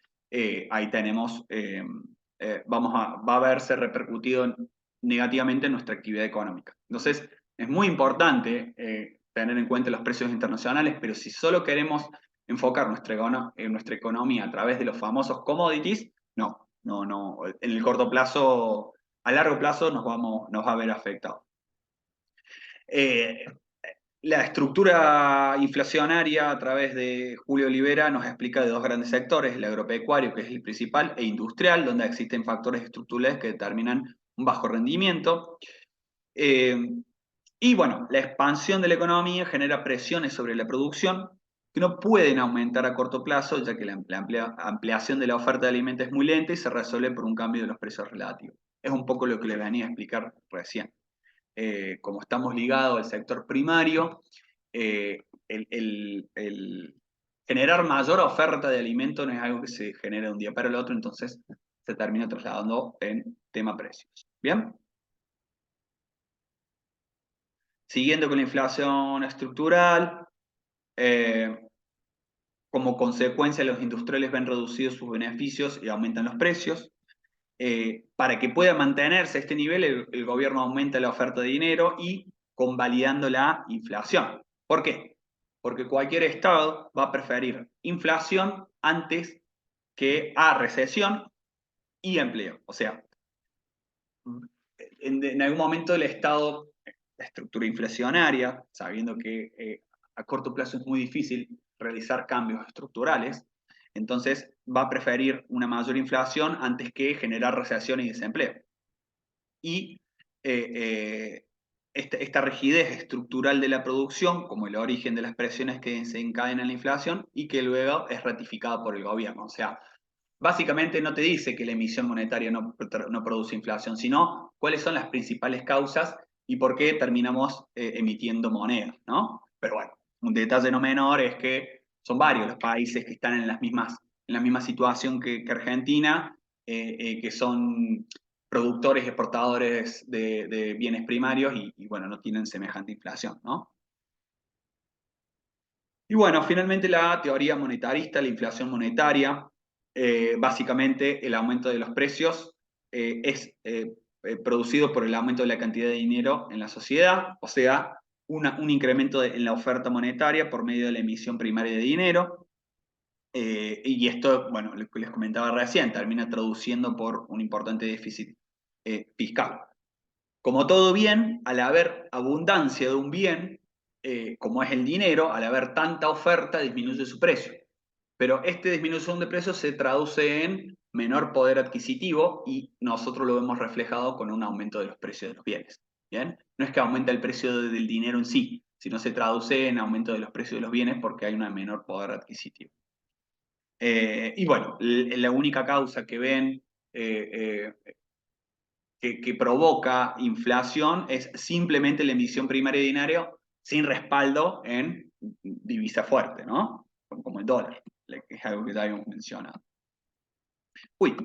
Speaker 1: ahí tenemos, va a verse repercutido negativamente en nuestra actividad económica. Entonces, es muy importante tener en cuenta los precios internacionales, pero si solo queremos enfocar nuestra economía a través de los famosos commodities, no, en el corto plazo, a largo plazo nos va a ver afectado. La estructura inflacionaria a través de Julio Olivera nos explica de dos grandes sectores, el agropecuario, que es el principal, e industrial, donde existen factores estructurales que determinan un bajo rendimiento. Eh, y bueno, la expansión de la economía genera presiones sobre la producción que no pueden aumentar a corto plazo, ya que la ampliación de la oferta de alimentos es muy lenta y se resuelve por un cambio de los precios relativos. Es un poco lo que les venía a explicar recién. Como estamos ligados al sector primario, eh, el generar mayor oferta de alimentos no es algo que se genera de un día para el otro, entonces se termina trasladando en tema precios. ¿Bien? Siguiendo con la inflación estructural, eh, como consecuencia los industriales ven reducidos sus beneficios y aumentan los precios. Para que pueda mantenerse a este nivel, el gobierno aumenta la oferta de dinero y convalidando la inflación. ¿Por qué? Porque cualquier Estado va a preferir inflación antes que a recesión y empleo. O sea, en algún momento el Estado, la estructura inflacionaria, sabiendo que a corto plazo es muy difícil realizar cambios estructurales, entonces va a preferir una mayor inflación antes que generar recesión y desempleo. Y eh, esta rigidez estructural de la producción como el origen de las presiones que se encadenan la inflación y que luego es ratificada por el gobierno. O sea, básicamente no te dice que la emisión monetaria no produce inflación, sino cuáles son las principales causas y por qué terminamos emitiendo moneda, ¿no? Pero bueno, un detalle no menor es que son varios los países que están en las mismas en la misma situación que Argentina, que son productores y exportadores de bienes primarios y, bueno, no tienen semejante inflación, ¿no? Y bueno, finalmente la teoría monetarista, la inflación monetaria, básicamente el aumento de los precios es producido por el aumento de la cantidad de dinero en la sociedad, o sea, un incremento en la oferta monetaria por medio de la emisión primaria de dinero. Y esto, bueno, lo que les comentaba recién, termina traduciendo por un importante déficit fiscal. Como todo bien, al haber abundancia de un bien, como es el dinero, al haber tanta oferta, disminuye su precio. Pero esta disminución de precio se traduce en menor poder adquisitivo y nosotros lo vemos reflejado con un aumento de los precios de los bienes. ¿Bien? No es que aumenta el precio del dinero en sí, sino se traduce en aumento de los precios de los bienes porque hay un menor poder adquisitivo. Y bueno, la única causa que ven que provoca inflación es simplemente la emisión primaria de dinero sin respaldo en divisa fuerte, ¿no? Como el dólar, que es algo que ya habíamos mencionado. Uy,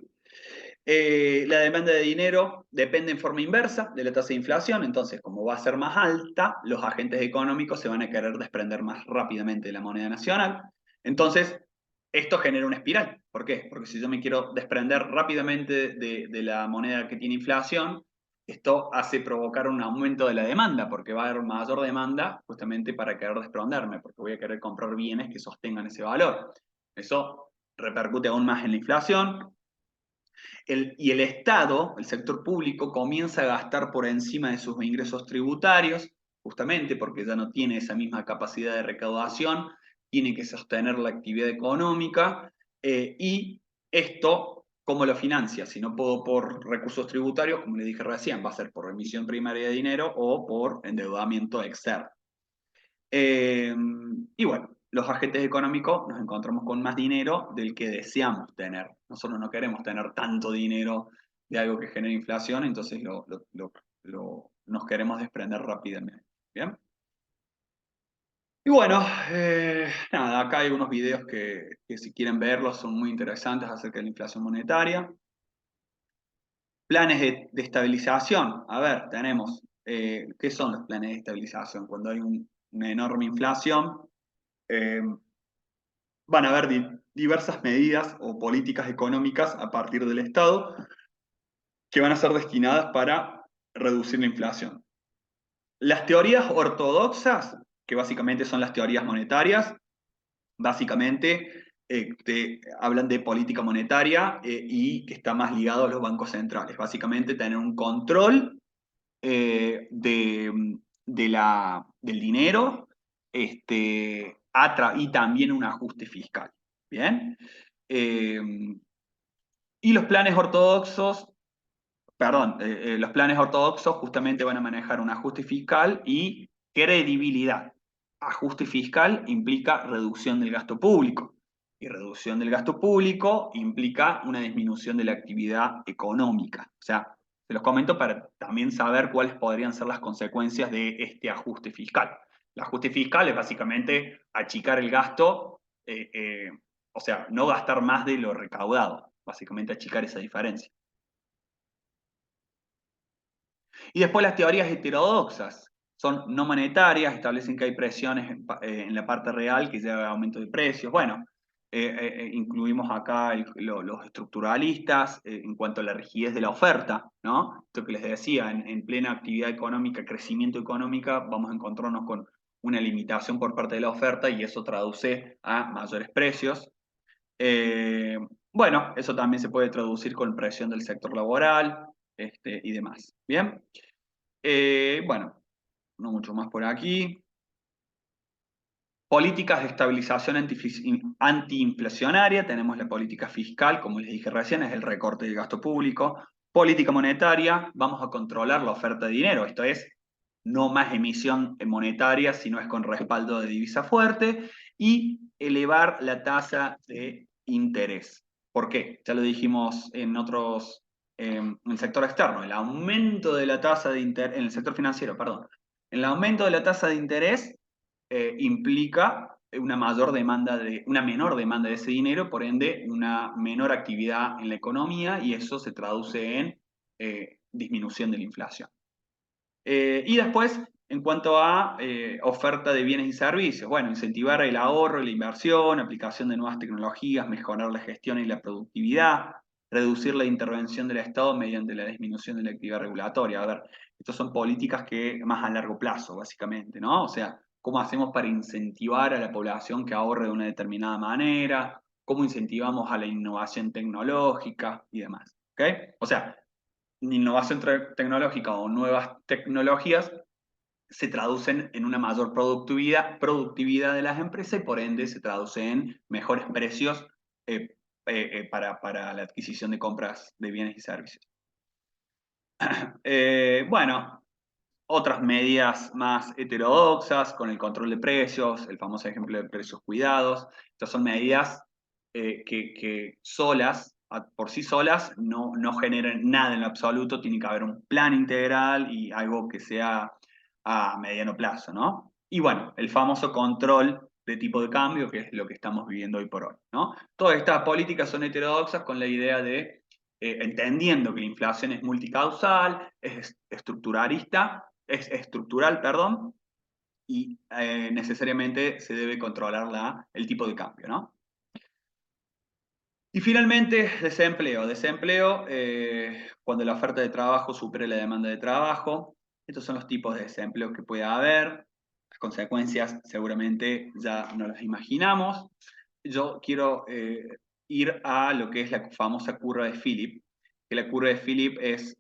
Speaker 1: la demanda de dinero depende en forma inversa de la tasa de inflación, entonces como va a ser más alta, los agentes económicos se van a querer desprender más rápidamente de la moneda nacional. Entonces, esto genera una espiral. ¿Por qué? Porque si yo me quiero desprender rápidamente de la moneda que tiene inflación, esto hace provocar un aumento de la demanda, porque va a haber mayor demanda justamente para querer desprenderme, porque voy a querer comprar bienes que sostengan ese valor. Eso repercute aún más en la inflación, y el Estado, el sector público, comienza a gastar por encima de sus ingresos tributarios, justamente porque ya no tiene esa misma capacidad de recaudación, tiene que sostener la actividad económica, y esto, ¿cómo lo financia? Si no puedo por recursos tributarios, como le dije recién, va a ser por emisión primaria de dinero o por endeudamiento externo. Y bueno, los agentes económicos nos encontramos con más dinero del que deseamos tener. Nosotros no queremos tener tanto dinero de algo que genera inflación, entonces nos queremos desprender rápidamente. ¿Bien? Y bueno, nada, acá hay unos videos que si quieren verlos son muy interesantes acerca de la inflación monetaria. Planes de estabilización. A ver, tenemos, ¿qué son los planes de estabilización? Cuando hay una enorme inflación, eh, van a haber diversas medidas o políticas económicas a partir del Estado que van a ser destinadas para reducir la inflación. Las teorías ortodoxas, que básicamente son las teorías monetarias, básicamente hablan de política monetaria y que está más ligado a los bancos centrales. Básicamente tener un control del dinero y también un ajuste fiscal. ¿Bien? Eh, y los planes ortodoxos justamente van a manejar un ajuste fiscal y credibilidad. Ajuste fiscal implica reducción del gasto público. Y reducción del gasto público implica una disminución de la actividad económica. O sea, se los comento para también saber cuáles podrían ser las consecuencias de este ajuste fiscal. El ajuste fiscal es básicamente achicar el gasto, o sea, no gastar más de lo recaudado, básicamente achicar esa diferencia. Y después las teorías heterodoxas son no monetarias, establecen que hay presiones en la parte real que lleva a aumento de precios. Bueno, incluimos acá los estructuralistas en cuanto a la rigidez de la oferta, ¿no? Esto que les decía, en plena actividad económica, crecimiento económica, vamos a encontrarnos con una limitación por parte de la oferta y eso traduce a mayores precios. Eh, bueno, eso también se puede traducir con presión del sector laboral y demás. Bien. Bueno, no mucho más por aquí. Políticas de estabilización antiinflacionaria. Tenemos la política fiscal, como les dije recién, es el recorte del gasto público. Política monetaria, vamos a controlar la oferta de dinero. Esto es, no más emisión monetaria, sino es con respaldo de divisa fuerte. Y elevar la tasa de interés. ¿Por qué? Ya lo dijimos en el sector externo. El aumento de la tasa de en el sector financiero, perdón. El aumento de la tasa de interés implica una menor demanda de ese dinero, por ende, una menor actividad en la economía, y eso se traduce en disminución de la inflación. Y después, en cuanto a oferta de bienes y servicios, bueno, incentivar el ahorro y la inversión, aplicación de nuevas tecnologías, mejorar la gestión y la productividad, reducir la intervención del Estado mediante la disminución de la actividad regulatoria. A ver, estas son políticas que más a largo plazo, básicamente, ¿no? O sea, ¿cómo hacemos para incentivar a la población que ahorre de una determinada manera? ¿Cómo incentivamos a la innovación tecnológica y demás? ¿Ok? O sea, innovación tecnológica o nuevas tecnologías se traducen en una mayor productividad de las empresas, y por ende se traduce en mejores precios para la adquisición de compras de bienes y servicios. Bueno, otras medidas más heterodoxas, con el control de precios, el famoso ejemplo de precios cuidados. Estas son medidas que solas, por sí solas, no generan nada en lo absoluto. Tiene que haber un plan integral y algo que sea a mediano plazo, ¿no? Y bueno, el famoso control de tipo de cambio, que es lo que estamos viviendo hoy por hoy, ¿no? Todas estas políticas son heterodoxas con la idea de, entendiendo que la inflación es multicausal, es estructuralista, es estructural, perdón, y necesariamente se debe controlar el tipo de cambio, ¿no? Y finalmente, desempleo. Desempleo, cuando la oferta de trabajo supere la demanda de trabajo. Estos son los tipos de desempleo que puede haber. Las consecuencias seguramente ya no las imaginamos. Yo quiero ir a lo que es la famosa curva de Philip, que la curva de Philip es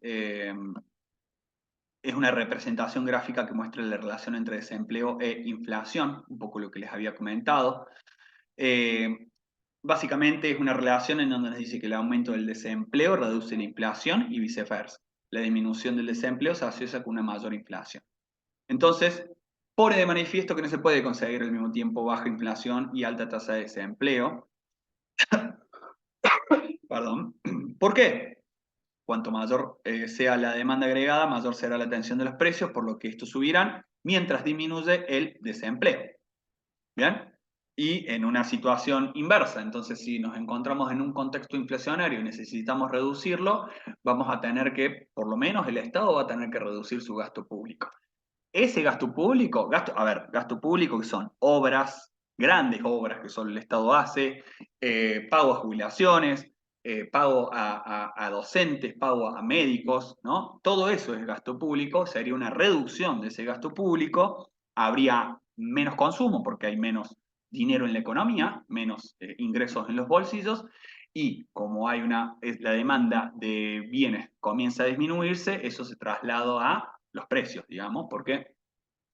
Speaker 1: una representación gráfica que muestra la relación entre desempleo e inflación, un poco lo que les había comentado. Eh, Básicamente es una relación en donde nos dice que el aumento del desempleo reduce la inflación y viceversa. La disminución del desempleo se asocia con una mayor inflación. Entonces, pone de manifiesto que no se puede conseguir al mismo tiempo baja inflación y alta tasa de desempleo. Perdón. ¿Por qué? Cuanto mayor sea la demanda agregada, mayor será la tensión de los precios, por lo que estos subirán, mientras disminuye el desempleo. ¿Bien? Y en una situación inversa, entonces si nos encontramos en un contexto inflacionario y necesitamos reducirlo, vamos a tener que, por lo menos el Estado va a tener que reducir su gasto público. Ese gasto público, gasto público que son obras, grandes obras que solo el Estado hace, pago a jubilaciones, pago a docentes, pago a médicos, ¿no? Todo eso es gasto público, sería una reducción de ese gasto público, habría menos consumo porque hay menos dinero en la economía, menos ingresos en los bolsillos, y como la demanda de bienes comienza a disminuirse, eso se traslada a los precios, digamos, porque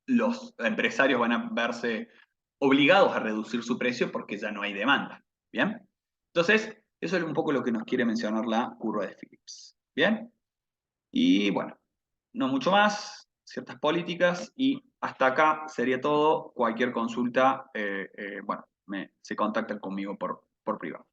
Speaker 1: los empresarios van a verse obligados a reducir su precio porque ya no hay demanda. ¿Bien? Entonces, eso es un poco lo que nos quiere mencionar la curva de Phillips. ¿Bien? Y bueno, no mucho más, ciertas políticas, y hasta acá sería todo. Cualquier consulta, bueno, se contactan conmigo por privado.